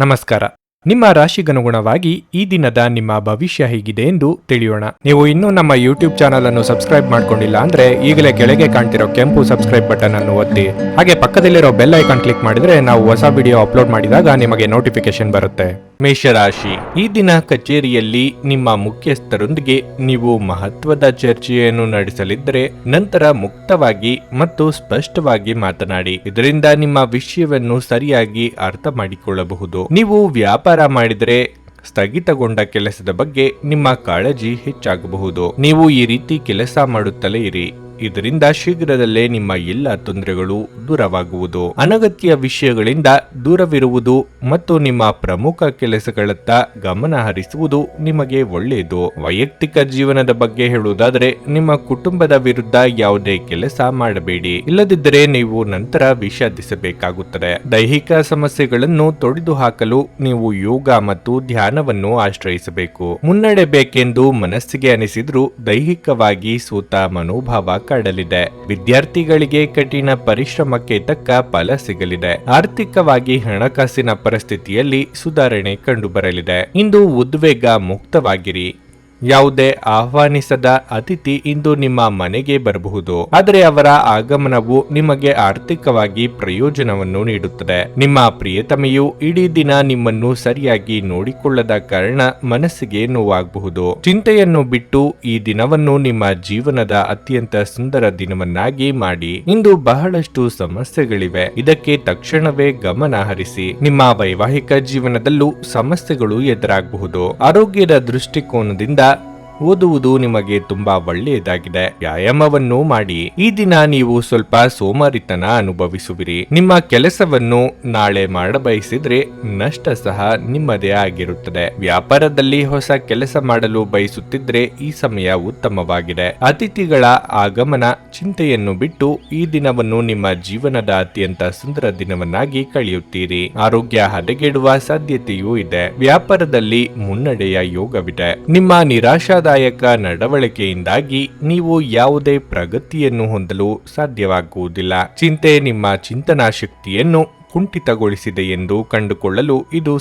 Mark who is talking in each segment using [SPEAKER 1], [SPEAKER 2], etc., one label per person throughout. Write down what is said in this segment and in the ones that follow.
[SPEAKER 1] ನಮಸ್ಕಾರ. ನಿಮ್ಮ ರಾಶಿಗನುಗುಣವಾಗಿ ಈ ದಿನದ ನಿಮ್ಮ ಭವಿಷ್ಯ ಹೇಗಿದೆ ಎಂದು ತಿಳಿಯೋಣ. ನೀವು ಇನ್ನೂ ನಮ್ಮ ಯೂಟ್ಯೂಬ್ ಚಾನಲ್ ಅನ್ನು ಸಬ್ಸ್ಕ್ರೈಬ್ ಮಾಡ್ಕೊಂಡಿಲ್ಲ ಅಂದ್ರೆ ಈಗಲೇ ಕೆಳಗೆ ಕಾಣ್ತಿರೋ ಕೆಂಪು ಸಬ್ಸ್ಕ್ರೈಬ್ ಬಟನ್ ಅನ್ನು ಒತ್ತಿ, ಹಾಗೆ ಪಕ್ಕದಲ್ಲಿರೋ ಬೆಲ್ ಐಕಾನ್ ಕ್ಲಿಕ್ ಮಾಡಿದ್ರೆ ನಾವು ಹೊಸ ವಿಡಿಯೋ ಅಪ್ಲೋಡ್ ಮಾಡಿದಾಗ ನಿಮಗೆ ನೋಟಿಫಿಕೇಶನ್ ಬರುತ್ತೆ. ಮೇಷರಾಶಿ, ಈ ದಿನ ಕಚೇರಿಯಲ್ಲಿ ನಿಮ್ಮ ಮುಖ್ಯಸ್ಥರೊಂದಿಗೆ ನೀವು ಮಹತ್ವದ ಚರ್ಚೆಯನ್ನು ನಡೆಸಲಿದ್ದರೆ ನಂತರ ಮುಕ್ತವಾಗಿ ಮತ್ತು ಸ್ಪಷ್ಟವಾಗಿ ಮಾತನಾಡಿ. ಇದರಿಂದ ನಿಮ್ಮ ವಿಷಯವನ್ನು ಸರಿಯಾಗಿ ಅರ್ಥ ಮಾಡಿಕೊಳ್ಳಬಹುದು. ನೀವು ವ್ಯಾಪಾರ ಮಾಡಿದರೆ ಸ್ಥಗಿತಗೊಂಡ ಕೆಲಸದ ಬಗ್ಗೆ ನಿಮ್ಮ ಕಾಳಜಿ ಹೆಚ್ಚಾಗಬಹುದು. ನೀವು ಈ ರೀತಿ ಕೆಲಸ ಮಾಡುತ್ತಲೇ ಇರಿ. ಇದರಿಂದ ಶೀಘ್ರದಲ್ಲೇ ನಿಮ್ಮ ಎಲ್ಲ ತೊಂದರೆಗಳು ದೂರವಾಗುವುದು. ಅನಗತ್ಯ ವಿಷಯಗಳಿಂದ ದೂರವಿರುವುದು ಮತ್ತು ನಿಮ್ಮ ಪ್ರಮುಖ ಕೆಲಸಗಳತ್ತ ಗಮನ ಹರಿಸುವುದು ನಿಮಗೆ ಒಳ್ಳೆಯದು. ವೈಯಕ್ತಿಕ ಜೀವನದ ಬಗ್ಗೆ ಹೇಳುವುದಾದರೆ ನಿಮ್ಮ ಕುಟುಂಬದ ವಿರುದ್ಧ ಯಾವುದೇ ಕೆಲಸ ಮಾಡಬೇಡಿ, ಇಲ್ಲದಿದ್ದರೆ ನೀವು ನಂತರ ವಿಷಾದಿಸಬೇಕಾಗುತ್ತದೆ. ದೈಹಿಕ ಸಮಸ್ಯೆಗಳನ್ನು ತೊಡೆದು ಹಾಕಲು ನೀವು ಯೋಗ ಮತ್ತು ಧ್ಯಾನವನ್ನು ಆಶ್ರಯಿಸಬೇಕು. ಮುನ್ನಡೆಬೇಕೆಂದು ಮನಸ್ಸಿಗೆ ಅನಿಸಿದ್ರೂ ದೈಹಿಕವಾಗಿ ಸೋತ ಮನೋಭಾವ ಕಾಡಲಿದೆ. ವಿದ್ಯಾರ್ಥಿಗಳಿಗೆ ಕಠಿಣ ಪರಿಶ್ರಮಕ್ಕೆ ತಕ್ಕ ಫಲ ಸಿಗಲಿದೆ. ಆರ್ಥಿಕವಾಗಿ ಹಣಕಾಸಿನ ಪರಿಸ್ಥಿತಿಯಲ್ಲಿ ಸುಧಾರಣೆ ಕಂಡುಬರಲಿದೆ. ಇಂದು ಉದ್ವೇಗ ಮುಕ್ತವಾಗಿರಿ. ಯಾವುದೇ ಆಹ್ವಾನಿಸದ ಅತಿಥಿ ಇಂದು ನಿಮ್ಮ ಮನೆಗೆ ಬರಬಹುದು, ಆದರೆ ಅವರ ಆಗಮನವು ನಿಮಗೆ ಆರ್ಥಿಕವಾಗಿ ಪ್ರಯೋಜನವನ್ನು ನೀಡುತ್ತದೆ. ನಿಮ್ಮ ಪ್ರಿಯತಮೆಯು ಇಡೀ ದಿನ ನಿಮ್ಮನ್ನು ಸರಿಯಾಗಿ ನೋಡಿಕೊಳ್ಳದ ಕಾರಣ ಮನಸ್ಸಿಗೆ ನೋವಾಗಬಹುದು. ಚಿಂತೆಯನ್ನು ಬಿಟ್ಟು ಈ ದಿನವನ್ನು ನಿಮ್ಮ ಜೀವನದ ಅತ್ಯಂತ ಸುಂದರ ದಿನವನ್ನಾಗಿ ಮಾಡಿ. ಇಂದು ಬಹಳಷ್ಟು ಸಮಸ್ಯೆಗಳಿವೆ, ಇದಕ್ಕೆ ತಕ್ಷಣವೇ ಗಮನ ಹರಿಸಿ. ನಿಮ್ಮ ವೈವಾಹಿಕ ಜೀವನದಲ್ಲೂ ಸಮಸ್ಯೆಗಳು ಎದುರಾಗಬಹುದು. ಆರೋಗ್ಯದ ದೃಷ್ಟಿಕೋನದಿಂದ ಓದುವುದು ನಿಮಗೆ ತುಂಬಾ ಒಳ್ಳೆಯದಾಗಿದೆ. ವ್ಯಾಯಾಮವನ್ನು ಮಾಡಿ. ಈ ದಿನ ನೀವು ಸ್ವಲ್ಪ ಸೋಮಾರಿತನ ಅನುಭವಿಸುವಿರಿ. ನಿಮ್ಮ ಕೆಲಸವನ್ನು ನಾಳೆ ಮಾಡಬಯಸಿದ್ರೆ ನಷ್ಟ ಸಹ ನಿಮ್ಮದೇ ಆಗಿರುತ್ತದೆ. ವ್ಯಾಪಾರದಲ್ಲಿ ಹೊಸ ಕೆಲಸ ಮಾಡಲು ಬಯಸುತ್ತಿದ್ರೆ ಈ ಸಮಯ ಉತ್ತಮವಾಗಿದೆ. ಅತಿಥಿಗಳ ಆಗಮನ ಚಿಂತೆಯನ್ನು ಬಿಟ್ಟು ಈ ದಿನವನ್ನು ನಿಮ್ಮ ಜೀವನದ ಅತ್ಯಂತ ಸುಂದರ ದಿನವನ್ನಾಗಿ ಕಳೆಯುತ್ತೀರಿ. ಆರೋಗ್ಯ ಹದಗೆಡುವ ಸಾಧ್ಯತೆಯೂ ಇದೆ. ವ್ಯಾಪಾರದಲ್ಲಿ ಮುನ್ನಡೆಯ ಯೋಗವಿದೆ. ನಿಮ್ಮ ನಿರಾಶಾದಾಯಕ ನಡವಳಿಕೆಯಿಂದಾಗಿ ನೀವು ಯಾವುದೇ ಪ್ರಗತಿಯನ್ನು ಹೊಂದಲು ಸಾಧ್ಯವಾಗುವುದಿಲ್ಲ. ಚಿಂತೆ ನಿಮ್ಮ ಚಿಂತನಾ ಶಕ್ತಿಯನ್ನು ಕುಂಠಿತಗೊಳಿಸಿದೆ ಎಂದು ಕಂಡುಕೊಳ್ಳಲು ಇದು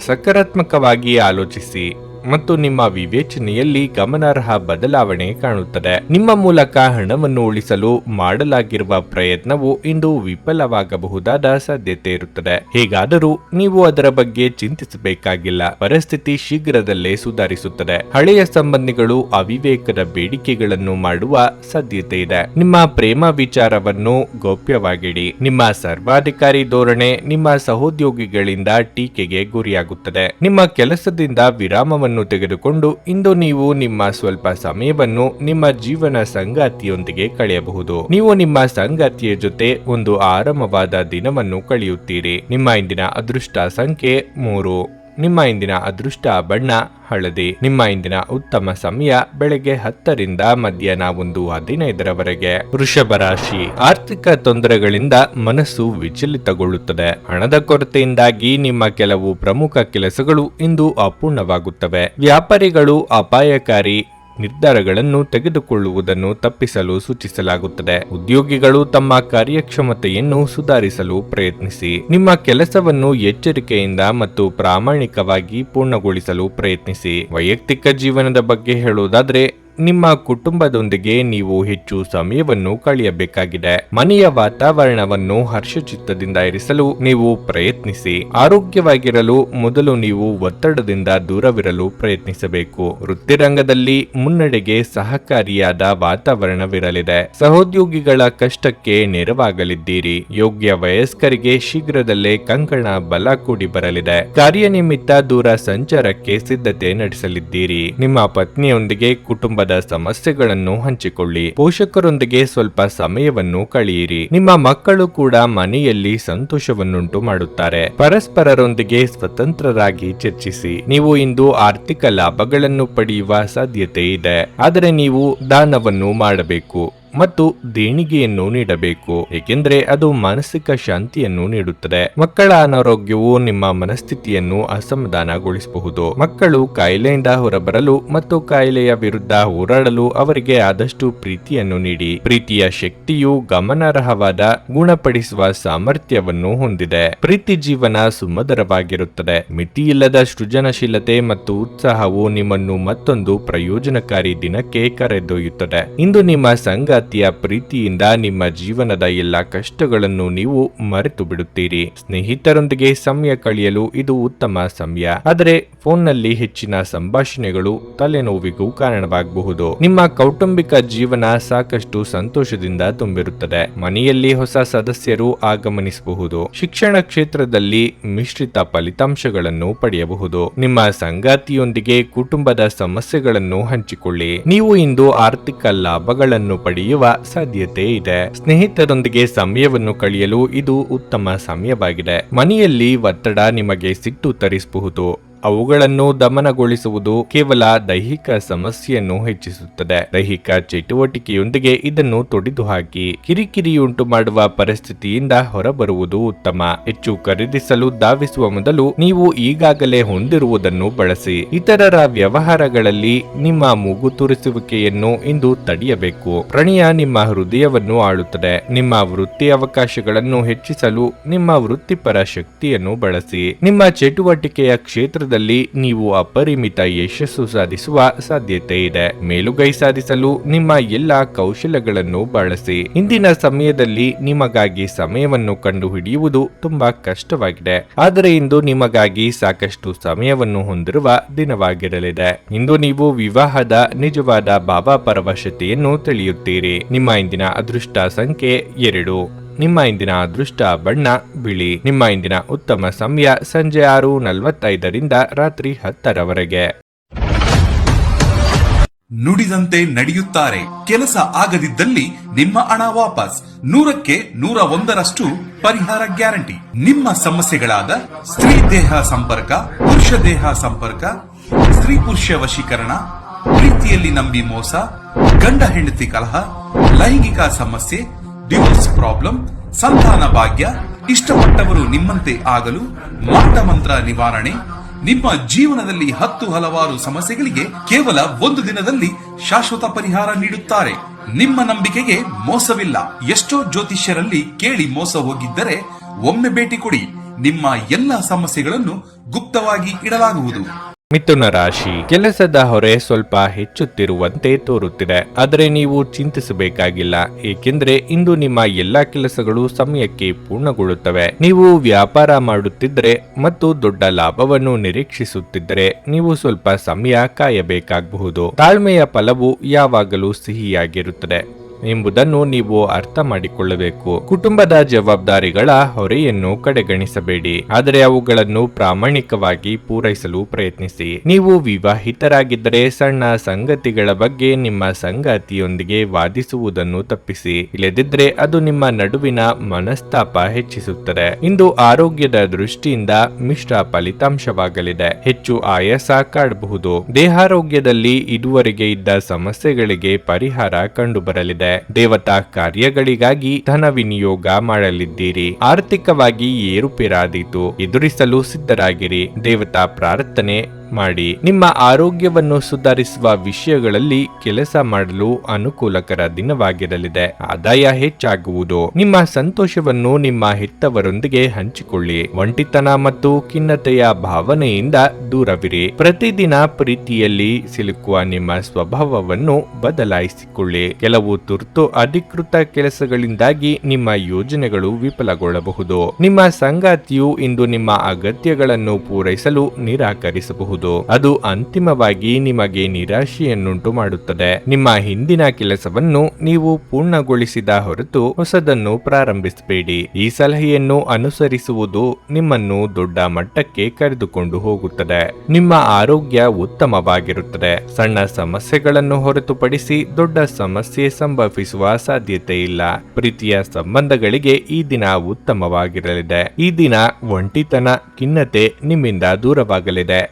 [SPEAKER 1] ಸಕಾರಾತ್ಮಕವಾಗಿ ಆಲೋಚಿಸಿ ಮತ್ತು ನಿಮ್ಮ ವಿವೇಚನೆಯಲ್ಲಿ ಗಮನಾರ್ಹ ಬದಲಾವಣೆ ಕಾಣುತ್ತದೆ. ನಿಮ್ಮ ಮೂಲಕ ಹಣವನ್ನು ಉಳಿಸಲು ಮಾಡಲಾಗಿರುವ ಪ್ರಯತ್ನವು ಇಂದು ವಿಫಲವಾಗಬಹುದಾದ ಸಾಧ್ಯತೆ ಇರುತ್ತದೆ. ಹೇಗಾದರೂ ನೀವು ಅದರ ಬಗ್ಗೆ ಚಿಂತಿಸಬೇಕಾಗಿಲ್ಲ. ಪರಿಸ್ಥಿತಿ ಶೀಘ್ರದಲ್ಲೇ ಸುಧಾರಿಸುತ್ತದೆ. ಹಳೆಯ ಸಂಬಂಧಿಗಳು ಅವಿವೇಕದ ಬೇಡಿಕೆಗಳನ್ನು ಮಾಡುವ ಸಾಧ್ಯತೆ ಇದೆ. ನಿಮ್ಮ ಪ್ರೇಮ ವಿಚಾರವನ್ನು ಗೌಪ್ಯವಾಗಿಡಿ. ನಿಮ್ಮ ಸರ್ವಾಧಿಕಾರಿ ಧೋರಣೆ ನಿಮ್ಮ ಸಹೋದ್ಯೋಗಿಗಳಿಂದ ಟೀಕೆಗೆ ಗುರಿಯಾಗುತ್ತದೆ. ನಿಮ್ಮ ಕೆಲಸದಿಂದ ವಿರಾಮವನ್ನು ತೆಗೆದುಕೊಂಡು ಇಂದು ನೀವು ನಿಮ್ಮ ಸ್ವಲ್ಪ ಸಮಯವನ್ನು ನಿಮ್ಮ ಜೀವನ ಸಂಗಾತಿಯೊಂದಿಗೆ ಕಳೆಯಬಹುದು. ನೀವು ನಿಮ್ಮ ಸಂಗಾತಿಯ ಜೊತೆ ಒಂದು ಆರಾಮವಾದ ದಿನವನ್ನು ಕಳೆಯುತ್ತೀರಿ. ನಿಮ್ಮ ಇಂದಿನ ಅದೃಷ್ಟ ಸಂಖ್ಯೆ 3. ನಿಮ್ಮ ಇಂದಿನ ಅದೃಷ್ಟ ಬಣ್ಣ ಹಳದಿ. ನಿಮ್ಮ ಇಂದಿನ ಉತ್ತಮ ಸಮಯ ಬೆಳಗ್ಗೆ 10 ರಿಂದ ಮಧ್ಯಾಹ್ನ 1:15 ವೃಷಭ ರಾಶಿ, ಆರ್ಥಿಕ ತೊಂದರೆಗಳಿಂದ ಮನಸ್ಸು ವಿಚಲಿತಗೊಳ್ಳುತ್ತದೆ. ಹಣದ ಕೊರತೆಯಿಂದಾಗಿ ನಿಮ್ಮ ಕೆಲವು ಪ್ರಮುಖ ಕೆಲಸಗಳು ಇಂದು ಅಪೂರ್ಣವಾಗುತ್ತವೆ. ವ್ಯಾಪಾರಿಗಳು ಅಪಾಯಕಾರಿ ನಿರ್ಧಾರಗಳನ್ನು ತೆಗೆದುಕೊಳ್ಳುವುದನ್ನು ತಪ್ಪಿಸಲು ಸೂಚಿಸಲಾಗುತ್ತದೆ. ಉದ್ಯೋಗಿಗಳು ತಮ್ಮ ಕಾರ್ಯಕ್ಷಮತೆಯನ್ನು ಸುಧಾರಿಸಲು ಪ್ರಯತ್ನಿಸಿ. ನಿಮ್ಮ ಕೆಲಸವನ್ನು ಎಚ್ಚರಿಕೆಯಿಂದ ಮತ್ತು ಪ್ರಾಮಾಣಿಕವಾಗಿ ಪೂರ್ಣಗೊಳಿಸಲು ಪ್ರಯತ್ನಿಸಿ. ವೈಯಕ್ತಿಕ ಜೀವನದ ಬಗ್ಗೆ ಹೇಳುವುದಾದರೆ ನಿಮ್ಮ ಕುಟುಂಬದೊಂದಿಗೆ ನೀವು ಹೆಚ್ಚು ಸಮಯವನ್ನು ಕಳೆಯಬೇಕಾಗಿದೆ. ಮನೆಯ ವಾತಾವರಣವನ್ನು ಹರ್ಷಚಿತ್ತದಿಂದ ಇರಿಸಲು ನೀವು ಪ್ರಯತ್ನಿಸಿ. ಆರೋಗ್ಯವಾಗಿರಲು ಮೊದಲು ನೀವು ಒತ್ತಡದಿಂದ ದೂರವಿರಲು ಪ್ರಯತ್ನಿಸಬೇಕು. ವೃತ್ತಿರಂಗದಲ್ಲಿ ಮುನ್ನಡೆಗೆ ಸಹಕಾರಿಯಾದ ವಾತಾವರಣವಿರಲಿದೆ. ಸಹೋದ್ಯೋಗಿಗಳ ಕಷ್ಟಕ್ಕೆ ನೆರವಾಗಲಿದ್ದೀರಿ. ಯೋಗ್ಯ ವಯಸ್ಕರಿಗೆ ಶೀಘ್ರದಲ್ಲೇ ಕಂಕಣ ಬಲ ಕೂಡಿ ಬರಲಿದೆ. ಕಾರ್ಯನಿಮಿತ್ತ ದೂರ ಸಂಚಾರಕ್ಕೆ ಸಿದ್ಧತೆ ನಡೆಸಲಿದ್ದೀರಿ. ನಿಮ್ಮ ಪತ್ನಿಯೊಂದಿಗೆ ಕುಟುಂಬದ ಸಮಸ್ಯೆಗಳನ್ನು ಹಂಚಿಕೊಳ್ಳಿ. ಪೋಷಕರೊಂದಿಗೆ ಸ್ವಲ್ಪ ಸಮಯವನ್ನು ಕಳೆಯಿರಿ. ನಿಮ್ಮ ಮಕ್ಕಳು ಕೂಡ ಮನೆಯಲ್ಲಿ ಸಂತೋಷವನ್ನುಂಟು ಮಾಡುತ್ತಾರೆ. ಪರಸ್ಪರರೊಂದಿಗೆ ಸ್ವತಂತ್ರರಾಗಿ ಚರ್ಚಿಸಿ. ನೀವು ಇಂದು ಆರ್ಥಿಕ ಲಾಭಗಳನ್ನು ಪಡೆಯುವ ಸಾಧ್ಯತೆ ಇದೆ, ಆದರೆ ನೀವು ದಾನವನ್ನು ಮಾಡಬೇಕು. ಮತ್ತು ದೇಣಿಗೆಯನ್ನು ನೀಡಬೇಕು, ಏಕೆಂದರೆ ಅದು ಮಾನಸಿಕ ಶಾಂತಿಯನ್ನು ನೀಡುತ್ತದೆ. ಮಕ್ಕಳ ಅನಾರೋಗ್ಯವು ನಿಮ್ಮ ಮನಸ್ಥಿತಿಯನ್ನು ಅಸಮಾಧಾನಗೊಳಿಸಬಹುದು. ಮಕ್ಕಳು ಕಾಯಿಲೆಯಿಂದ ಹೊರಬರಲು ಮತ್ತು ಕಾಯಿಲೆಯ ವಿರುದ್ಧ ಹೋರಾಡಲು ಅವರಿಗೆ ಆದಷ್ಟು ಪ್ರೀತಿಯನ್ನು ನೀಡಿ. ಪ್ರೀತಿಯ ಶಕ್ತಿಯು ಗಮನಾರ್ಹವಾದ ಗುಣಪಡಿಸುವ ಸಾಮರ್ಥ್ಯವನ್ನು ಹೊಂದಿದೆ. ಪ್ರೀತಿ ಜೀವನ ಸುಮಧುರವಾಗಿರುತ್ತದೆ. ಮಿತಿಯಿಲ್ಲದ ಸೃಜನಶೀಲತೆ ಮತ್ತು ಉತ್ಸಾಹವು ನಿಮ್ಮನ್ನು ಮತ್ತೊಂದು ಪ್ರಯೋಜನಕಾರಿ ದಿನಕ್ಕೆ ಕರೆದೊಯ್ಯುತ್ತದೆ. ಇಂದು ನಿಮ್ಮ ಸಂಗಾತಿಯ ಪ್ರೀತಿಯಿಂದ ನಿಮ್ಮ ಜೀವನದ ಎಲ್ಲಾ ಕಷ್ಟಗಳನ್ನು ನೀವು ಮರೆತು ಬಿಡುತ್ತೀರಿ. ಸ್ನೇಹಿತರೊಂದಿಗೆ ಸಮಯ ಕಳೆಯಲು ಇದು ಉತ್ತಮ ಸಮಯ, ಆದರೆ ಫೋನ್ನಲ್ಲಿ ಹೆಚ್ಚಿನ ಸಂಭಾಷಣೆಗಳು ತಲೆನೋವಿಗೂ ಕಾರಣವಾಗಬಹುದು. ನಿಮ್ಮ ಕೌಟುಂಬಿಕ ಜೀವನ ಸಾಕಷ್ಟು ಸಂತೋಷದಿಂದ ತುಂಬಿರುತ್ತದೆ. ಮನೆಯಲ್ಲಿ ಹೊಸ ಸದಸ್ಯರು ಆಗಮನಿಸಬಹುದು. ಶಿಕ್ಷಣ ಕ್ಷೇತ್ರದಲ್ಲಿ ಮಿಶ್ರಿತ ಫಲಿತಾಂಶಗಳನ್ನು ಪಡೆಯಬಹುದು. ನಿಮ್ಮ ಸಂಗಾತಿಯೊಂದಿಗೆ ಕುಟುಂಬದ ಸಮಸ್ಯೆಗಳನ್ನು ಹಂಚಿಕೊಳ್ಳಿ. ನೀವು ಇಂದು ಆರ್ಥಿಕ ಲಾಭಗಳನ್ನು ಪಡೆಯುವ ಸಾಧ್ಯತೆ ಇದೆ. ಸ್ನೇಹಿತರೊಂದಿಗೆ ಸಮಯವನ್ನು ಕಳೆಯಲು ಇದು ಉತ್ತಮ ಸಮಯವಾಗಿದೆ. ಮನೆಯಲ್ಲಿ ಒತ್ತಡ ನಿಮಗೆ ಸಿಟ್ಟು ತರಿಸಬಹುದು. ಅವುಗಳನ್ನು ದಮನಗೊಳಿಸುವುದು ಕೇವಲ ದೈಹಿಕ ಸಮಸ್ಯೆಯನ್ನು ಹೆಚ್ಚಿಸುತ್ತದೆ. ದೈಹಿಕ ಚಟುವಟಿಕೆಯೊಂದಿಗೆ ಇದನ್ನು ತೊಡೆದುಹಾಕಿ ಕಿರಿಕಿರಿಯುಂಟು ಮಾಡುವ ಪರಿಸ್ಥಿತಿಯಿಂದ ಹೊರಬರುವುದು ಉತ್ತಮ. ಹೆಚ್ಚು ಖರೀದಿಸಲು ಧಾವಿಸುವ ಮೊದಲು ನೀವು ಈಗಾಗಲೇ ಹೊಂದಿರುವುದನ್ನು ಬಳಸಿ. ಇತರರ ವ್ಯವಹಾರಗಳಲ್ಲಿ ನಿಮ್ಮ ಮೂಗು ತೂರಿಸುವಿಕೆಯನ್ನು ಇಂದು ತಡೆಯಬೇಕು. ಪ್ರಣಯ ನಿಮ್ಮ ಹೃದಯವನ್ನು ಆಳುತ್ತದೆ. ನಿಮ್ಮ ವೃತ್ತಿ ಅವಕಾಶಗಳನ್ನು ಹೆಚ್ಚಿಸಲು ನಿಮ್ಮ ವೃತ್ತಿಪರ ಶಕ್ತಿಯನ್ನು ಬಳಸಿ. ನಿಮ್ಮ ಚಟುವಟಿಕೆಯ ಕ್ಷೇತ್ರ ನೀವು ಅಪರಿಮಿತ ಯಶಸ್ಸು ಸಾಧಿಸುವ ಸಾಧ್ಯತೆ ಇದೆ. ಮೇಲುಗೈ ಸಾಧಿಸಲು ನಿಮ್ಮ ಎಲ್ಲಾ ಕೌಶಲ್ಯಗಳನ್ನು ಬಳಸಿ. ಇಂದಿನ ಸಮಯದಲ್ಲಿ ನಿಮಗಾಗಿ ಸಮಯವನ್ನು ಕಂಡುಹಿಡಿಯುವುದು ತುಂಬಾ ಕಷ್ಟವಾಗಿದೆ, ಆದರೆ ಇಂದು ನಿಮಗಾಗಿ ಸಾಕಷ್ಟು ಸಮಯವನ್ನು ಹೊಂದಿರುವ ದಿನವಾಗಿರಲಿದೆ. ಇಂದು ನೀವು ವಿವಾಹದ ನಿಜವಾದ ಭಾವಪರವಶತೆಯನ್ನು ತಿಳಿಯುತ್ತೀರಿ. ನಿಮ್ಮ ಇಂದಿನ ಅದೃಷ್ಟ ಸಂಖ್ಯೆ 2. ನಿಮ್ಮ ಇಂದಿನ ಅದೃಷ್ಟ ಬಣ್ಣ ಬಿಳಿ. ನಿಮ್ಮ ಇಂದಿನ ಉತ್ತಮ ಸಮಯ ಸಂಜೆ 6:45ರಿಂದ ರಾತ್ರಿ 10ರವರೆಗೆ.
[SPEAKER 2] ನುಡಿದಂತೆ ನಡೆಯುತ್ತಾರೆ. ಕೆಲಸ ಆಗದಿದ್ದಲ್ಲಿ ನಿಮ್ಮ ಹಣ ವಾಪಸ್. 100ಕ್ಕೆ 101ರಷ್ಟು ಪರಿಹಾರ ಗ್ಯಾರಂಟಿ. ನಿಮ್ಮ ಸಮಸ್ಯೆಗಳಾದ ಸ್ತ್ರೀ ದೇಹ ಸಂಪರ್ಕ, ಪುರುಷ ದೇಹ ಸಂಪರ್ಕ, ಸ್ತ್ರೀ ಪುರುಷ ವಶೀಕರಣ, ಪ್ರೀತಿಯಲ್ಲಿ ನಂಬಿ ಮೋಸ, ಗಂಡ ಹೆಂಡತಿ ಕಲಹ, ಲೈಂಗಿಕ ಸಮಸ್ಯೆ, ಡಿವೋರ್ಸ್ ಪ್ರಾಬ್ಲಮ್, ಸಂತಾನ ಭಾಗ್ಯ, ಇಷ್ಟಪಟ್ಟವರು ನಿಮ್ಮಂತೆ ಆಗಲು ಮಾಟ ಮಂತ್ರ ನಿವಾರಣೆ, ನಿಮ್ಮ ಜೀವನದಲ್ಲಿ 10 ಹಲವಾರು ಸಮಸ್ಯೆಗಳಿಗೆ ಕೇವಲ 1 ದಿನದಲ್ಲಿ ಶಾಶ್ವತ ಪರಿಹಾರ ನೀಡುತ್ತಾರೆ. ನಿಮ್ಮ ನಂಬಿಕೆಗೆ ಮೋಸವಿಲ್ಲ. ಎಷ್ಟೋ ಜ್ಯೋತಿಷ್ಯರಲ್ಲಿ ಕೇಳಿ ಮೋಸ ಹೋಗಿದ್ದರೆ ಒಮ್ಮೆ ಭೇಟಿ ಕೊಡಿ. ನಿಮ್ಮ ಎಲ್ಲ ಸಮಸ್ಯೆಗಳನ್ನು ಗುಪ್ತವಾಗಿ ಇಡಲಾಗುವುದು.
[SPEAKER 1] ಮಿಥುನ ರಾಶಿ. ಕೆಲಸದ ಹೊರೆ ಸ್ವಲ್ಪ ಹೆಚ್ಚುತ್ತಿರುವಂತೆ ತೋರುತ್ತಿದೆ, ಆದರೆ ನೀವು ಚಿಂತಿಸಬೇಕಾಗಿಲ್ಲ, ಏಕೆಂದರೆ ಇಂದು ನಿಮ್ಮ ಎಲ್ಲಾ ಕೆಲಸಗಳು ಸಮಯಕ್ಕೆ ಪೂರ್ಣಗೊಳ್ಳುತ್ತವೆ. ನೀವು ವ್ಯಾಪಾರ ಮಾಡುತ್ತಿದ್ದರೆ ಮತ್ತು ದೊಡ್ಡ ಲಾಭವನ್ನು ನಿರೀಕ್ಷಿಸುತ್ತಿದ್ದರೆ ನೀವು ಸ್ವಲ್ಪ ಸಮಯ ಕಾಯಬೇಕಾಗಬಹುದು. ತಾಳ್ಮೆಯ ಫಲವು ಯಾವಾಗಲೂ ಸಿಹಿಯಾಗಿರುತ್ತದೆ ಎಂಬುದನ್ನು ನೀವು ಅರ್ಥ ಮಾಡಿಕೊಳ್ಳಬೇಕು. ಕುಟುಂಬದ ಜವಾಬ್ದಾರಿಗಳ ಹೊರೆಯನ್ನು ಕಡೆಗಣಿಸಬೇಡಿ, ಆದರೆ ಅವುಗಳನ್ನು ಪ್ರಾಮಾಣಿಕವಾಗಿ ಪೂರೈಸಲು ಪ್ರಯತ್ನಿಸಿ. ನೀವು ವಿವಾಹಿತರಾಗಿದ್ದರೆ ಸಣ್ಣ ಸಂಗತಿಗಳ ಬಗ್ಗೆ ನಿಮ್ಮ ಸಂಗಾತಿಯೊಂದಿಗೆ ವಾದಿಸುವುದನ್ನು ತಪ್ಪಿಸಿ. ಇಲ್ಲದಿದ್ದರೆ ಅದು ನಿಮ್ಮ ನಡುವಿನ ಮನಸ್ತಾಪ ಹೆಚ್ಚಿಸುತ್ತದೆ. ಇಂದು ಆರೋಗ್ಯದ ದೃಷ್ಟಿಯಿಂದ ಮಿಶ್ರ ಫಲಿತಾಂಶವಾಗಲಿದೆ. ಹೆಚ್ಚು ಆಯಾಸ ಕಾಡಬಹುದು. ದೇಹಾರೋಗ್ಯದಲ್ಲಿ ಇದುವರೆಗೆ ಇದ್ದ ಸಮಸ್ಯೆಗಳಿಗೆ ಪರಿಹಾರ ಕಂಡುಬರಲಿದೆ. ದೇವತಾ ಕಾರ್ಯಗಳಿಗಾಗಿ ಧನ ವಿನಿಯೋಗ ಮಾಡಲಿದ್ದೀರಿ. ಆರ್ಥಿಕವಾಗಿ ಏರುಪೇರಾದೀತು. ಎದುರಿಸಲು ಸಿದ್ಧರಾಗಿರಿ. ದೇವತಾ ಪ್ರಾರ್ಥನೆ ಮಾಡಿ. ನಿಮ್ಮ ಆರೋಗ್ಯವನ್ನು ಸುಧಾರಿಸುವ ವಿಷಯಗಳಲ್ಲಿ ಕೆಲಸ ಮಾಡಲು ಅನುಕೂಲಕರ ದಿನವಾಗಿರಲಿದೆ. ಆದಾಯ ಹೆಚ್ಚಾಗುವುದು. ನಿಮ್ಮ ಸಂತೋಷವನ್ನು ನಿಮ್ಮ ಹೆತ್ತವರೊಂದಿಗೆ ಹಂಚಿಕೊಳ್ಳಿ. ಒಂಟಿತನ ಮತ್ತು ಖಿನ್ನತೆಯ ಭಾವನೆಯಿಂದ ದೂರವಿರಿ. ಪ್ರತಿದಿನ ಪ್ರೀತಿಯಲ್ಲಿ ಸಿಲುಕುವ ನಿಮ್ಮ ಸ್ವಭಾವವನ್ನು ಬದಲಾಯಿಸಿಕೊಳ್ಳಿ. ಕೆಲವು ತುರ್ತು ಅಧಿಕೃತ ಕೆಲಸಗಳಿಂದಾಗಿ ನಿಮ್ಮ ಯೋಜನೆಗಳು ವಿಫಲಗೊಳ್ಳಬಹುದು. ನಿಮ್ಮ ಸಂಗಾತಿಯು ಇಂದು ನಿಮ್ಮ ಅಗತ್ಯಗಳನ್ನು ಪೂರೈಸಲು ನಿರಾಕರಿಸಬಹುದು. ಅದು ಅಂತಿಮವಾಗಿ ನಿಮಗೆ ನಿರಾಶೆಯನ್ನುಂಟು ಮಾಡುತ್ತದೆ. ನಿಮ್ಮ ಹಿಂದಿನ ಕೆಲಸವನ್ನು ನೀವು ಪೂರ್ಣಗೊಳಿಸಿದ ಹೊರತು ಹೊಸದನ್ನು ಪ್ರಾರಂಭಿಸಬೇಡಿ. ಈ ಸಲಹೆಯನ್ನು ಅನುಸರಿಸುವುದು ನಿಮ್ಮನ್ನು ದೊಡ್ಡ ಮಟ್ಟಕ್ಕೆ ಕರೆದುಕೊಂಡು ಹೋಗುತ್ತದೆ. ನಿಮ್ಮ ಆರೋಗ್ಯ ಉತ್ತಮವಾಗಿರುತ್ತದೆ. ಸಣ್ಣ ಸಮಸ್ಯೆಗಳನ್ನು ಹೊರತುಪಡಿಸಿ ದೊಡ್ಡ ಸಮಸ್ಯೆ ಸಂಭವಿಸುವ ಸಾಧ್ಯತೆ ಇಲ್ಲ. ಪ್ರೀತಿಯ ಸಂಬಂಧಗಳಿಗೆ ಈ ದಿನ ಉತ್ತಮವಾಗಿರಲಿದೆ. ಈ ದಿನ ಒಂಟಿತನ, ಖಿನ್ನತೆ ನಿಮ್ಮಿಂದ ದೂರವಾಗಲಿದೆ.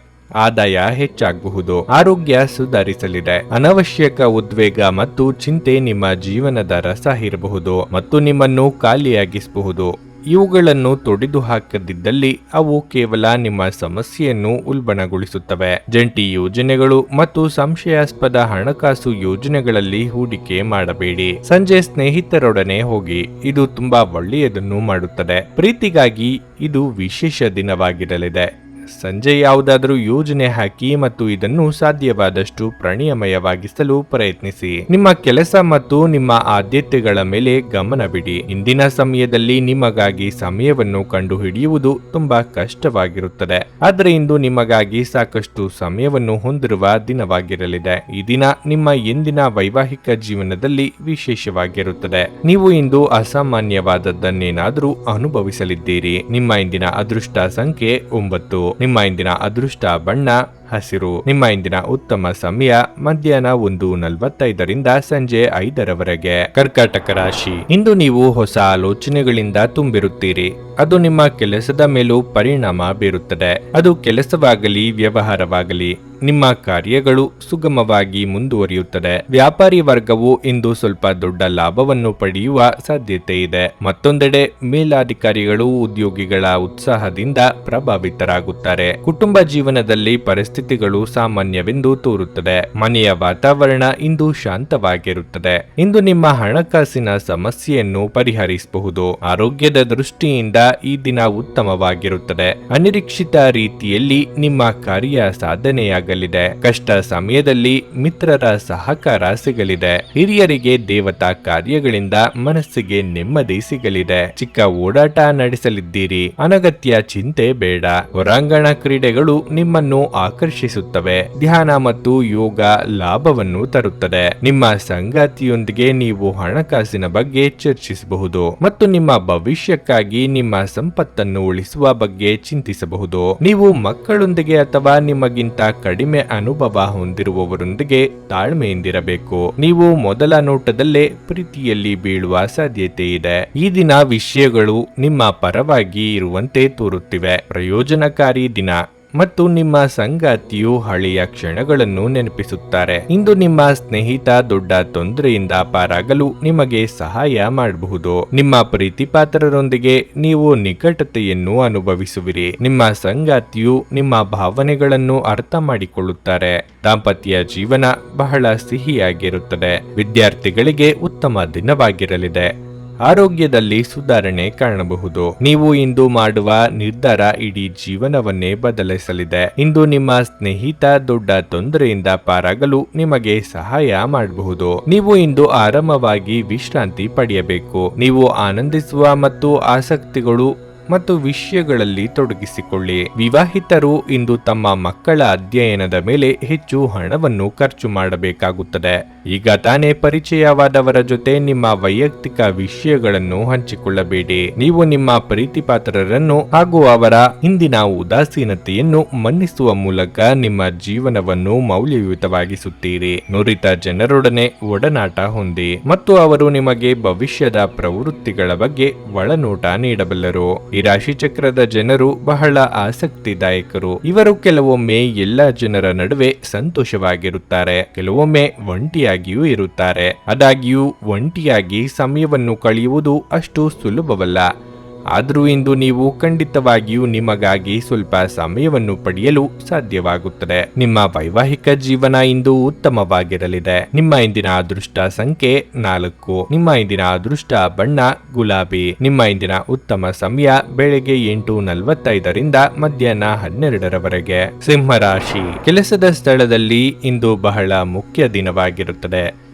[SPEAKER 1] ಆದಾಯ ಹೆಚ್ಚಾಗಬಹುದು, ಆರೋಗ್ಯ ಸುಧಾರಿಸಲಿದೆ. ಅನವಶ್ಯಕ ಉದ್ವೇಗ ಮತ್ತು ಚಿಂತೆ ನಿಮ್ಮ ಜೀವನದ ರಸ ಇರಬಹುದು ಮತ್ತು ನಿಮ್ಮನ್ನು ಖಾಲಿಯಾಗಿಸಬಹುದು. ಇವುಗಳನ್ನು ತೊಡೆದು ಹಾಕದಿದ್ದಲ್ಲಿ ಅವು ಕೇವಲ ನಿಮ್ಮ ಸಮಸ್ಯೆಯನ್ನು ಉಲ್ಬಣಗೊಳಿಸುತ್ತವೆ. ಜಂಟಿ ಯೋಜನೆಗಳು ಮತ್ತು ಸಂಶಯಾಸ್ಪದ ಹಣಕಾಸು ಯೋಜನೆಗಳಲ್ಲಿ ಹೂಡಿಕೆ ಮಾಡಬೇಡಿ. ಸಂಜೆ ಸ್ನೇಹಿತರೊಡನೆ ಹೋಗಿ, ಇದು ತುಂಬಾ ಒಳ್ಳೆಯದನ್ನು ಮಾಡುತ್ತದೆ. ಪ್ರೀತಿಗಾಗಿ ಇದು ವಿಶೇಷ ದಿನವಾಗಿರಲಿದೆ. ಸಂಜೆ ಯಾವುದಾದರೂ ಯೋಜನೆ ಹಾಕಿ ಮತ್ತು ಇದನ್ನು ಸಾಧ್ಯವಾದಷ್ಟು ಪ್ರಾಣಿಮಯವಾಗಿಸಲು ಪ್ರಯತ್ನಿಸಿ. ನಿಮ್ಮ ಕೆಲಸ ಮತ್ತು ನಿಮ್ಮ ಆದ್ಯತೆಗಳ ಮೇಲೆ ಗಮನವಿಡಿ. ಇಂದಿನ ಸಮಯದಲ್ಲಿ ನಿಮಗಾಗಿ ಸಮಯವನ್ನು ಕಂಡುಹಿಡಿಯುವುದು ತುಂಬಾ ಕಷ್ಟವಾಗಿರುತ್ತದೆ, ಆದರೆ ಇಂದು ನಿಮಗಾಗಿ ಸಾಕಷ್ಟು ಸಮಯವನ್ನು ಹೊಂದಿರುವ ದಿನವಾಗಿರಲಿದೆ. ಈ ದಿನ ನಿಮ್ಮ ಎಂದಿನ ವೈವಾಹಿಕ ಜೀವನದಲ್ಲಿ ವಿಶೇಷವಾಗಿರುತ್ತದೆ. ನೀವು ಇಂದು ಅಸಾಮಾನ್ಯವಾದದ್ದನ್ನೇನಾದರೂ ಅನುಭವಿಸಲಿದ್ದೀರಿ. ನಿಮ್ಮ ಇಂದಿನ ಅದೃಷ್ಟ ಸಂಖ್ಯೆ 9. ನಿಮ್ಮ ಇಂದಿನ ಅದೃಷ್ಟ ಬಣ್ಣ ಹಸಿರು. ನಿಮ್ಮ ಇಂದಿನ ಉತ್ತಮ ಸಮಯ ಮಧ್ಯಾಹ್ನ 1:45 ಸಂಜೆ 5 ಕರ್ಕಾಟಕ ರಾಶಿ. ಇಂದು ನೀವು ಹೊಸ ಆಲೋಚನೆಗಳಿಂದ ತುಂಬಿರುತ್ತೀರಿ. ಅದು ನಿಮ್ಮ ಕೆಲಸದ ಮೇಲೂ ಪರಿಣಾಮ ಬೀರುತ್ತದೆ. ಅದು ಕೆಲಸವಾಗಲಿ ವ್ಯವಹಾರವಾಗಲಿ, ನಿಮ್ಮ ಕಾರ್ಯಗಳು ಸುಗಮವಾಗಿ ಮುಂದುವರಿಯುತ್ತದೆ. ವ್ಯಾಪಾರಿ ವರ್ಗವು ಇಂದು ಸ್ವಲ್ಪ ದೊಡ್ಡ ಲಾಭವನ್ನು ಪಡೆಯುವ ಸಾಧ್ಯತೆ ಇದೆ. ಮತ್ತೊಂದೆಡೆ ಮೇಲಾಧಿಕಾರಿಗಳು ಉದ್ಯೋಗಿಗಳ ಉತ್ಸಾಹದಿಂದ ಪ್ರಭಾವಿತರಾಗುತ್ತಾರೆ. ಕುಟುಂಬ ಜೀವನದಲ್ಲಿ ಪರಿಸ್ಥಿತಿಗಳು ಸಾಮಾನ್ಯವೆಂದು ತೋರುತ್ತದೆ. ಮನೆಯ ವಾತಾವರಣ ಇಂದು ಶಾಂತವಾಗಿರುತ್ತದೆ. ಇಂದು ನಿಮ್ಮ ಹಣಕಾಸಿನ ಸಮಸ್ಯೆಯನ್ನು ಪರಿಹರಿಸಬಹುದು. ಆರೋಗ್ಯದ ದೃಷ್ಟಿಯಿಂದ ಈ ದಿನ ಉತ್ತಮವಾಗಿರುತ್ತದೆ. ಅನಿರೀಕ್ಷಿತ ರೀತಿಯಲ್ಲಿ ನಿಮ್ಮ ಕಾರ್ಯ ಸಾಧನೆಯಾಗಲಿದೆ. ಕಷ್ಟ ಸಮಯದಲ್ಲಿ ಮಿತ್ರರ ಸಹಕಾರ ಸಿಗಲಿದೆ. ಹಿರಿಯರಿಗೆ ದೇವತಾ ಕಾರ್ಯಗಳಿಂದ ಮನಸ್ಸಿಗೆ ನೆಮ್ಮದಿ ಸಿಗಲಿದೆ. ಚಿಕ್ಕ ಓಡಾಟ ನಡೆಸಲಿದ್ದೀರಿ. ಅನಗತ್ಯ ಚಿಂತೆ ಬೇಡ. ಹೊರಾಂಗಣ ಕ್ರೀಡೆಗಳು ನಿಮ್ಮನ್ನು ಆಕರ್ಷಿಸುತ್ತವೆ. ಧ್ಯಾನ ಮತ್ತು ಯೋಗ ಲಾಭವನ್ನು ತರುತ್ತದೆ. ನಿಮ್ಮ ಸಂಗಾತಿಯೊಂದಿಗೆ ನೀವು ಹಣಕಾಸಿನ ಬಗ್ಗೆ ಚರ್ಚಿಸಬಹುದು ಮತ್ತು ನಿಮ್ಮ ಭವಿಷ್ಯಕ್ಕಾಗಿ ನಿಮ್ಮ ಸಂಪತ್ತನ್ನು ಉಳಿಸುವ ಬಗ್ಗೆ ಚಿಂತಿಸಬಹುದು. ನೀವು ಮಕ್ಕಳೊಂದಿಗೆ ಅಥವಾ ನಿಮಗಿಂತ ಕಡಿಮೆ ಅನುಭವ ಹೊಂದಿರುವವರೊಂದಿಗೆ ತಾಳ್ಮೆಯಿಂದಿರಬೇಕು. ನೀವು ಮೊದಲ ನೋಟದಲ್ಲೇ ಪ್ರೀತಿಯಲ್ಲಿ ಬೀಳುವ ಸಾಧ್ಯತೆ ಇದೆ. ಈ ದಿನ ವಿಷಯಗಳು ನಿಮ್ಮ ಪರವಾಗಿ ಇರುವಂತೆ ತೋರುತ್ತಿವೆ. ಪ್ರಯೋಜನಕಾರಿ ದಿನ ಮತ್ತು ನಿಮ್ಮ ಸಂಗಾತಿಯು ಹಳೆಯ ಕ್ಷಣಗಳನ್ನು ನೆನಪಿಸುತ್ತಾರೆ. ಇಂದು ನಿಮ್ಮ ಸ್ನೇಹಿತ ದೊಡ್ಡ ತೊಂದರೆಯಿಂದ ಪಾರಾಗಲು ನಿಮಗೆ ಸಹಾಯ ಮಾಡಬಹುದು. ನಿಮ್ಮ ಪ್ರೀತಿಪಾತ್ರರೊಂದಿಗೆ ನೀವು ನಿಕಟತೆಯನ್ನು ಅನುಭವಿಸುವಿರಿ. ನಿಮ್ಮ ಸಂಗಾತಿಯು ನಿಮ್ಮ ಭಾವನೆಗಳನ್ನು ಅರ್ಥ ಮಾಡಿಕೊಳ್ಳುತ್ತಾರೆ. ದಾಂಪತ್ಯ ಜೀವನ ಬಹಳ ಸಿಹಿಯಾಗಿರುತ್ತದೆ. ವಿದ್ಯಾರ್ಥಿಗಳಿಗೆ ಉತ್ತಮ ದಿನವಾಗಿರಲಿದೆ. ಆರೋಗ್ಯದಲ್ಲಿ ಸುಧಾರಣೆ ಕಾಣಬಹುದು. ನೀವು ಇಂದು ಮಾಡುವ ನಿರ್ಧಾರ ಇಡೀ ಜೀವನವನ್ನೇ ಬದಲಿಸಲಿದೆ. ಇಂದು ನಿಮ್ಮ ಸ್ನೇಹಿತ ದೊಡ್ಡ ತೊಂದರೆಯಿಂದ ಪಾರಾಗಲು ನಿಮಗೆ ಸಹಾಯ ಮಾಡಬಹುದು. ನೀವು ಇಂದು ಆರಾಮವಾಗಿ ವಿಶ್ರಾಂತಿ ಪಡೆಯಬೇಕು. ನೀವು ಆನಂದಿಸುವ ಮತ್ತು ಆಸಕ್ತಿಗಳು ಮತ್ತು ವಿಷಯಗಳಲ್ಲಿ ತೊಡಗಿಸಿಕೊಳ್ಳಿ. ವಿವಾಹಿತರು ಇಂದು ತಮ್ಮ ಮಕ್ಕಳ ಅಧ್ಯಯನದ ಮೇಲೆ ಹೆಚ್ಚು ಹಣವನ್ನು ಖರ್ಚು ಮಾಡಬೇಕಾಗುತ್ತದೆ. ಈಗ ತಾನೇ ಪರಿಚಯವಾದವರ ಜೊತೆ ನಿಮ್ಮ ವೈಯಕ್ತಿಕ ವಿಷಯಗಳನ್ನು ಹಂಚಿಕೊಳ್ಳಬೇಡಿ. ನೀವು ನಿಮ್ಮ ಪ್ರೀತಿಪಾತ್ರರನ್ನು ಹಾಗೂ ಅವರ ಹಿಂದಿನ ಉದಾಸೀನತೆಯನ್ನು ಮನ್ನಿಸುವ ಮೂಲಕ ನಿಮ್ಮ ಜೀವನವನ್ನು ಮೌಲ್ಯಯುತವಾಗಿಸುತ್ತೀರಿ. ನುರಿತ ಜನರೊಡನೆ ಒಡನಾಟ ಹೊಂದಿ ಮತ್ತು ಅವರು ನಿಮಗೆ ಭವಿಷ್ಯದ ಪ್ರವೃತ್ತಿಗಳ ಬಗ್ಗೆ ಒಳನೋಟ ನೀಡಬಲ್ಲರು. ಈ ರಾಶಿ ಚಕ್ರದ ಜನರು ಬಹಳ ಆಸಕ್ತಿದಾಯಕರು. ಇವರು ಕೆಲವೊಮ್ಮೆ ಎಲ್ಲ ಜನರ ನಡುವೆ ಸಂತೋಷವಾಗಿರುತ್ತಾರೆ, ಕೆಲವೊಮ್ಮೆ ಒಂಟಿಯಾಗಿಯೂ ಇರುತ್ತಾರೆ. ಆದಾಗ್ಯೂ ಒಂಟಿಯಾಗಿ ಸಮಯವನ್ನು ಕಳೆಯುವುದು ಅಷ್ಟು ಸುಲಭವಲ್ಲ. ಆದರೂ ಇಂದು ನೀವು ಖಂಡಿತವಾಗಿಯೂ ನಿಮಗಾಗಿ ಸ್ವಲ್ಪ ಸಮಯವನ್ನು ಪಡೆಯಲು ಸಾಧ್ಯವಾಗುತ್ತದೆ. ನಿಮ್ಮ ವೈವಾಹಿಕ ಜೀವನ ಇಂದು ಉತ್ತಮವಾಗಿರಲಿದೆ. ನಿಮ್ಮ ಇಂದಿನ ಅದೃಷ್ಟ ಸಂಖ್ಯೆ 4. ನಿಮ್ಮ ಇಂದಿನ ಅದೃಷ್ಟ ಬಣ್ಣ ಗುಲಾಬಿ. ನಿಮ್ಮ ಇಂದಿನ ಉತ್ತಮ ಸಮಯ ಬೆಳಗ್ಗೆ 8:45 ಮಧ್ಯಾಹ್ನ 12 ಸಿಂಹರಾಶಿ. ಕೆಲಸದ ಸ್ಥಳದಲ್ಲಿ ಇಂದು ಬಹಳ ಮುಖ್ಯ ದಿನವಾಗಿರುತ್ತದೆ.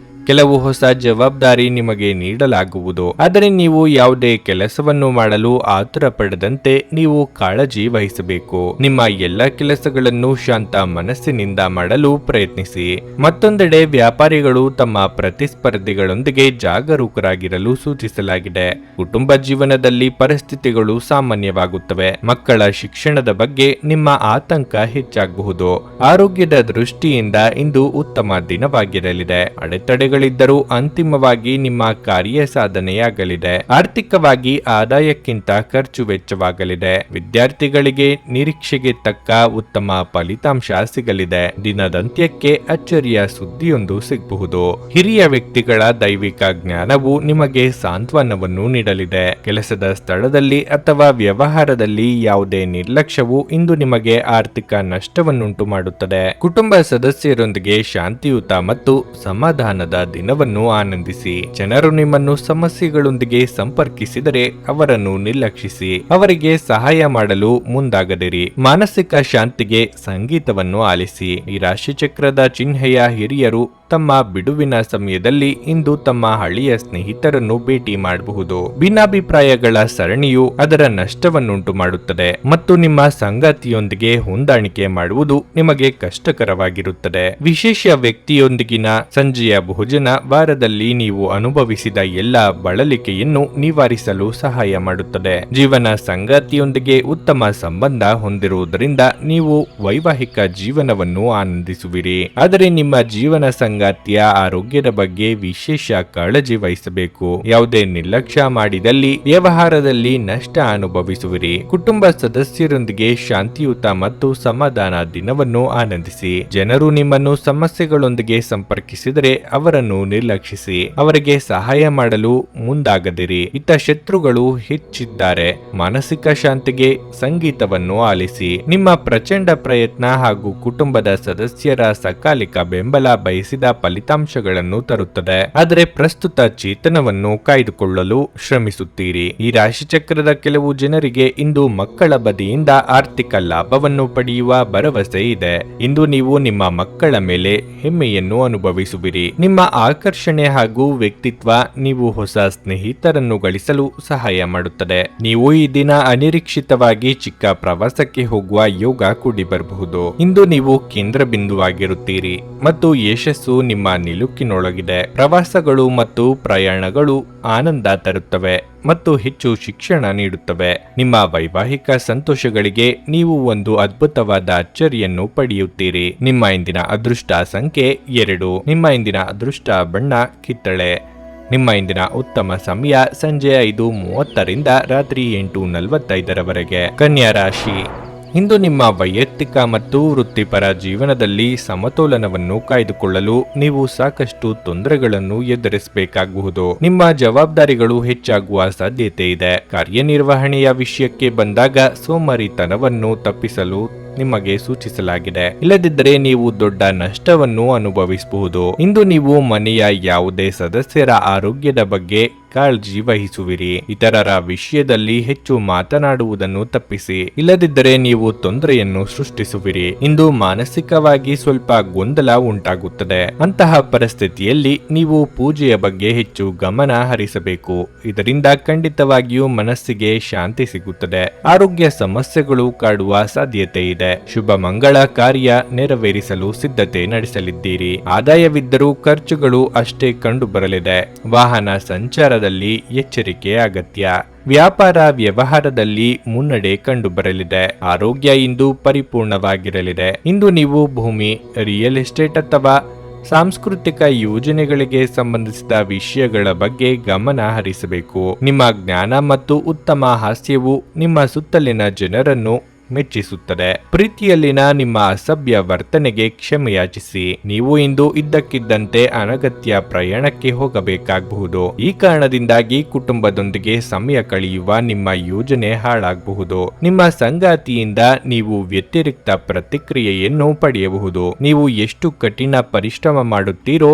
[SPEAKER 1] ಕೆಲವು ಹೊಸ ಜವಾಬ್ದಾರಿ ನಿಮಗೆ ನೀಡಲಾಗುವುದು, ಆದರೆ ನೀವು ಯಾವುದೇ ಕೆಲಸವನ್ನು ಮಾಡಲು ಆತುರ ಪಡದಂತೆ ನೀವು ಕಾಳಜಿ ವಹಿಸಬೇಕು. ನಿಮ್ಮ ಎಲ್ಲ ಕೆಲಸಗಳನ್ನು ಶಾಂತ ಮನಸ್ಸಿನಿಂದ ಮಾಡಲು ಪ್ರಯತ್ನಿಸಿ. ಮತ್ತೊಂದೆಡೆ ವ್ಯಾಪಾರಿಗಳು ತಮ್ಮ ಪ್ರತಿಸ್ಪರ್ಧಿಗಳೊಂದಿಗೆ ಜಾಗರೂಕರಾಗಿರಲು ಸೂಚಿಸಲಾಗಿದೆ. ಕುಟುಂಬ ಜೀವನದಲ್ಲಿ ಪರಿಸ್ಥಿತಿಗಳು ಸಾಮಾನ್ಯವಾಗುತ್ತವೆ. ಮಕ್ಕಳ ಶಿಕ್ಷಣದ ಬಗ್ಗೆ ನಿಮ್ಮ ಆತಂಕ ಹೆಚ್ಚಾಗಬಹುದು. ಆರೋಗ್ಯದ ದೃಷ್ಟಿಯಿಂದ ಇಂದು ಉತ್ತಮ ದಿನವಾಗಿರಲಿದೆ. ಅಡೆತಡೆಗಳು ಯೋಜನೆಗಳಿದ್ದರೂ ಅಂತಿಮವಾಗಿ ನಿಮ್ಮ ಕಾರ್ಯ ಸಾಧನೆಯಾಗಲಿದೆ. ಆರ್ಥಿಕವಾಗಿ ಆದಾಯಕ್ಕಿಂತ ಖರ್ಚು ವೆಚ್ಚವಾಗಲಿದೆ. ವಿದ್ಯಾರ್ಥಿಗಳಿಗೆ ನಿರೀಕ್ಷೆಗೆ ತಕ್ಕ ಉತ್ತಮ ಫಲಿತಾಂಶ ಸಿಗಲಿದೆ. ದಿನದಂತ್ಯಕ್ಕೆ ಅಚ್ಚರಿಯ ಸುದ್ದಿಯೊಂದು ಸಿಗಬಹುದು. ಹಿರಿಯ ವ್ಯಕ್ತಿಗಳ ದೈವಿಕ ಜ್ಞಾನವು ನಿಮಗೆ ಸಾಂತ್ವನವನ್ನು ನೀಡಲಿದೆ. ಕೆಲಸದ ಸ್ಥಳದಲ್ಲಿ ಅಥವಾ ವ್ಯವಹಾರದಲ್ಲಿ ಯಾವುದೇ ನಿರ್ಲಕ್ಷ್ಯವು ಇಂದು ನಿಮಗೆ ಆರ್ಥಿಕ ನಷ್ಟವನ್ನುಂಟು ಮಾಡುತ್ತದೆ. ಕುಟುಂಬ ಸದಸ್ಯರೊಂದಿಗೆ ಶಾಂತಿಯುತ ಮತ್ತು ಸಮಾಧಾನದ ದಿನವನ್ನು ಆನಂದಿಸಿ. ಜನರು ನಿಮ್ಮನ್ನು ಸಮಸ್ಯೆಗಳೊಂದಿಗೆ ಸಂಪರ್ಕಿಸಿದರೆ ಅವರನ್ನು ನಿರ್ಲಕ್ಷಿಸಿ. ಅವರಿಗೆ ಸಹಾಯ ಮಾಡಲು ಮುಂದಾಗದಿರಿ. ಮಾನಸಿಕ ಶಾಂತಿಗೆ ಸಂಗೀತವನ್ನು ಆಲಿಸಿ. ಈ ರಾಶಿಚಕ್ರದ ಚಿಹ್ನೆಯ ಹಿರಿಯರು ತಮ್ಮ ಬಿಡುವಿನ ಸಮಯದಲ್ಲಿ ಇಂದು ತಮ್ಮ ಹಳೆಯ ಸ್ನೇಹಿತರನ್ನು ಭೇಟಿ ಮಾಡಬಹುದು. ಭಿನ್ನಾಭಿಪ್ರಾಯಗಳ ಸರಣಿಯು ಅದರ ನಷ್ಟವನ್ನುಂಟು ಮಾಡುತ್ತದೆ ಮತ್ತು ನಿಮ್ಮ ಸಂಗಾತಿಯೊಂದಿಗೆ ಹೊಂದಾಣಿಕೆ ಮಾಡುವುದು ನಿಮಗೆ ಕಷ್ಟಕರವಾಗಿರುತ್ತದೆ. ವಿಶೇಷ ವ್ಯಕ್ತಿಯೊಂದಿಗಿನ ಸಂಜೆಯ ಭೋಜನ ವಾರದಲ್ಲಿ ನೀವು ಅನುಭವಿಸಿದ ಎಲ್ಲ ಬಳಲಿಕೆಯನ್ನು ನಿವಾರಿಸಲು ಸಹಾಯ ಮಾಡುತ್ತದೆ. ಜೀವನ ಸಂಗಾತಿಯೊಂದಿಗೆ ಉತ್ತಮ ಸಂಬಂಧ ಹೊಂದಿರುವುದರಿಂದ ನೀವು ವೈವಾಹಿಕ ಜೀವನವನ್ನು ಆನಂದಿಸುವಿರಿ. ಆದರೆ ನಿಮ್ಮ ಜೀವನ ಸಂಗಾತಿಯ ಆರೋಗ್ಯದ ಬಗ್ಗೆ ವಿಶೇಷ ಕಾಳಜಿ ವಹಿಸಬೇಕು. ಯಾವುದೇ ನಿರ್ಲಕ್ಷ್ಯ ಮಾಡಿದಲ್ಲಿ ವ್ಯವಹಾರದಲ್ಲಿ ನಷ್ಟ ಅನುಭವಿಸುವಿರಿ. ಕುಟುಂಬ ಸದಸ್ಯರೊಂದಿಗೆ ಶಾಂತಿಯುತ ಮತ್ತು ಸಮಾಧಾನ ದಿನವನ್ನು ಆನಂದಿಸಿ. ಜನರು ನಿಮ್ಮನ್ನು ಸಮಸ್ಯೆಗಳೊಂದಿಗೆ ಸಂಪರ್ಕಿಸಿದರೆ ಅವರನ್ನು ನಿರ್ಲಕ್ಷಿಸಿ. ಅವರಿಗೆ ಸಹಾಯ ಮಾಡಲು ಮುಂದಾಗದಿರಿ. ಶತ್ರುಗಳು ಹೆಚ್ಚಿದ್ದಾರೆ. ಮಾನಸಿಕ ಶಾಂತಿಗೆ ಸಂಗೀತವನ್ನು ಆಲಿಸಿ. ನಿಮ್ಮ ಪ್ರಚಂಡ ಪ್ರಯತ್ನ ಹಾಗೂ ಕುಟುಂಬದ ಸದಸ್ಯರ ಸಕಾಲಿಕ ಬೆಂಬಲ ಬಯಸಿದ ಫಲಿತಾಂಶಗಳನ್ನು ತರುತ್ತದೆ. ಆದರೆ ಪ್ರಸ್ತುತ ಚೇತನವನ್ನು ಕಾಯ್ದುಕೊಳ್ಳಲು ಶ್ರಮಿಸುತ್ತೀರಿ. ಈ ರಾಶಿಚಕ್ರದ ಕೆಲವು ಜನರಿಗೆ ಇಂದು ಮಕ್ಕಳ ಬದಿಯಿಂದ ಆರ್ಥಿಕ ಲಾಭವನ್ನು ಪಡೆಯುವ ಭರವಸೆ ಇದೆ. ಇಂದು ನೀವು ನಿಮ್ಮ ಮಕ್ಕಳ ಮೇಲೆ ಹೆಮ್ಮೆಯನ್ನು ಅನುಭವಿಸುವಿರಿ. ನಿಮ್ಮ ಆಕರ್ಷಣೆ ಹಾಗೂ ವ್ಯಕ್ತಿತ್ವ ನೀವು ಹೊಸ ಸ್ನೇಹಿತರನ್ನು ಗಳಿಸಲು ಸಹಾಯ ಮಾಡುತ್ತದೆ. ನೀವು ಈ ದಿನ ಅನಿರೀಕ್ಷಿತವಾಗಿ ಚಿಕ್ಕ ಪ್ರವಾಸಕ್ಕೆ ಹೋಗುವ ಯೋಗ ಕೂಡಿ ಬರಬಹುದು. ಇಂದು ನೀವು ಕೇಂದ್ರ ಬಿಂದುವಾಗಿರುತ್ತೀರಿ ಮತ್ತು ಯಶಸ್ಸು ನಿಮ್ಮ ನಿಲುಕಿನೊಳಗಿದೆ. ಪ್ರವಾಸಗಳು ಮತ್ತು ಪ್ರಯಾಣಗಳು ಆನಂದ ತರುತ್ತವೆ ಮತ್ತು ಹೆಚ್ಚು ಶಿಕ್ಷಣ ನೀಡುತ್ತವೆ. ನಿಮ್ಮ ವೈವಾಹಿಕ ಸಂತೋಷಗಳಿಗೆ ನೀವು ಒಂದು ಅದ್ಭುತವಾದ ಅಚ್ಚರಿಯನ್ನು ಪಡೆಯುತ್ತೀರಿ. ನಿಮ್ಮ ಇಂದಿನ ಅದೃಷ್ಟ ಸಂಖ್ಯೆ 2. ನಿಮ್ಮ ಇಂದಿನ ಅದೃಷ್ಟ ಬಣ್ಣ ಕಿತ್ತಳೆ. ನಿಮ್ಮ ಇಂದಿನ ಉತ್ತಮ ಸಮಯ ಸಂಜೆ 5:30ರಿಂದ ರಾತ್ರಿ 8:45ರವರೆಗೆ. ಕನ್ಯಾ ರಾಶಿ. ಇಂದು ನಿಮ್ಮ ವೈಯಕ್ತಿಕ ಮತ್ತು ವೃತ್ತಿಪರ ಜೀವನದಲ್ಲಿ ಸಮತೋಲನವನ್ನು ಕಾಯ್ದುಕೊಳ್ಳಲು ನೀವು ಸಾಕಷ್ಟು ತೊಂದರೆಗಳನ್ನು ಎದುರಿಸಬೇಕಾಗಬಹುದು. ನಿಮ್ಮ ಜವಾಬ್ದಾರಿಗಳು ಹೆಚ್ಚಾಗುವ ಸಾಧ್ಯತೆ ಇದೆ. ಕಾರ್ಯನಿರ್ವಹಣೆಯ ವಿಷಯಕ್ಕೆ ಬಂದಾಗ ಸೋಮಾರಿತನವನ್ನು ತಪ್ಪಿಸಲು ನಿಮಗೆ ಸೂಚಿಸಲಾಗಿದೆ. ಇಲ್ಲದಿದ್ದರೆ ನೀವು ದೊಡ್ಡ ನಷ್ಟವನ್ನು ಅನುಭವಿಸಬಹುದು. ಇಂದು ನೀವು ಮನೆಯ ಯಾವುದೇ ಸದಸ್ಯರ ಆರೋಗ್ಯದ ಬಗ್ಗೆ ಕಾಳಜಿ ವಹಿಸುವಿರಿ. ಇತರರ ವಿಷಯದಲ್ಲಿ ಹೆಚ್ಚು ಮಾತನಾಡುವುದನ್ನು ತಪ್ಪಿಸಿ. ಇಲ್ಲದಿದ್ದರೆ ನೀವು ತೊಂದರೆಯನ್ನು ಸೃಷ್ಟಿಸುವಿರಿ. ಇಂದು ಮಾನಸಿಕವಾಗಿ ಸ್ವಲ್ಪ ಗೊಂದಲ ಉಂಟಾಗುತ್ತದೆ. ಅಂತಹ ಪರಿಸ್ಥಿತಿಯಲ್ಲಿ ನೀವು ಪೂಜೆಯ ಬಗ್ಗೆ ಹೆಚ್ಚು ಗಮನ ಹರಿಸಬೇಕು. ಇದರಿಂದ ಖಂಡಿತವಾಗಿಯೂ ಮನಸ್ಸಿಗೆ ಶಾಂತಿ ಸಿಗುತ್ತದೆ. ಆರೋಗ್ಯ ಸಮಸ್ಯೆಗಳು ಕಾಡುವ ಸಾಧ್ಯತೆ ಇದೆ. ಶುಭ ಮಂಗಳ ಕಾರ್ಯ ನೆರವೇರಿಸಲು ಸಿದ್ಧತೆ ನಡೆಸಲಿದ್ದೀರಿ. ಆದಾಯವಿದ್ದರೂ ಖರ್ಚುಗಳು ಅಷ್ಟೇ ಕಂಡು ಬರಲಿದೆ. ವಾಹನ ಸಂಚಾರದಲ್ಲಿ ಎಚ್ಚರಿಕೆ ಅಗತ್ಯ. ವ್ಯಾಪಾರ ವ್ಯವಹಾರದಲ್ಲಿ ಮುನ್ನಡೆ ಕಂಡು ಬರಲಿದೆ. ಆರೋಗ್ಯ ಇಂದು ಪರಿಪೂರ್ಣವಾಗಿರಲಿದೆ. ಇಂದು ನೀವು ಭೂಮಿ, ರಿಯಲ್ ಎಸ್ಟೇಟ್ ಅಥವಾ ಸಾಂಸ್ಕೃತಿಕ ಯೋಜನೆಗಳಿಗೆ ಸಂಬಂಧಿಸಿದ ವಿಷಯಗಳ ಬಗ್ಗೆ ಗಮನ ಹರಿಸಬೇಕು. ನಿಮ್ಮ ಜ್ಞಾನ ಮತ್ತು ಉತ್ತಮ ಹಾಸ್ಯವು ನಿಮ್ಮ ಸುತ್ತಲಿನ ಜನರನ್ನು ಮೆಚ್ಚಿಸುತ್ತದೆ. ಪ್ರೀತಿಯಲ್ಲಿನ ನಿಮ್ಮ ಅಸಭ್ಯ ವರ್ತನೆಗೆ ಕ್ಷಮೆಯಾಚಿಸಿ. ನೀವು ಇಂದು ಇದ್ದಕ್ಕಿದ್ದಂತೆ ಅನಗತ್ಯ ಪ್ರಯಾಣಕ್ಕೆ ಹೋಗಬೇಕಾಗಬಹುದು. ಈ ಕಾರಣದಿಂದಾಗಿ ಕುಟುಂಬದೊಂದಿಗೆ ಸಮಯ ಕಳೆಯುವ ನಿಮ್ಮ ಯೋಜನೆ ಹಾಳಾಗಬಹುದು. ನಿಮ್ಮ ಸಂಗಾತಿಯಿಂದ ನೀವು ವ್ಯತಿರಿಕ್ತ ಪ್ರತಿಕ್ರಿಯೆಯನ್ನು ಪಡೆಯಬಹುದು. ನೀವು ಎಷ್ಟು ಕಠಿಣ ಪರಿಶ್ರಮ ಮಾಡುತ್ತೀರೋ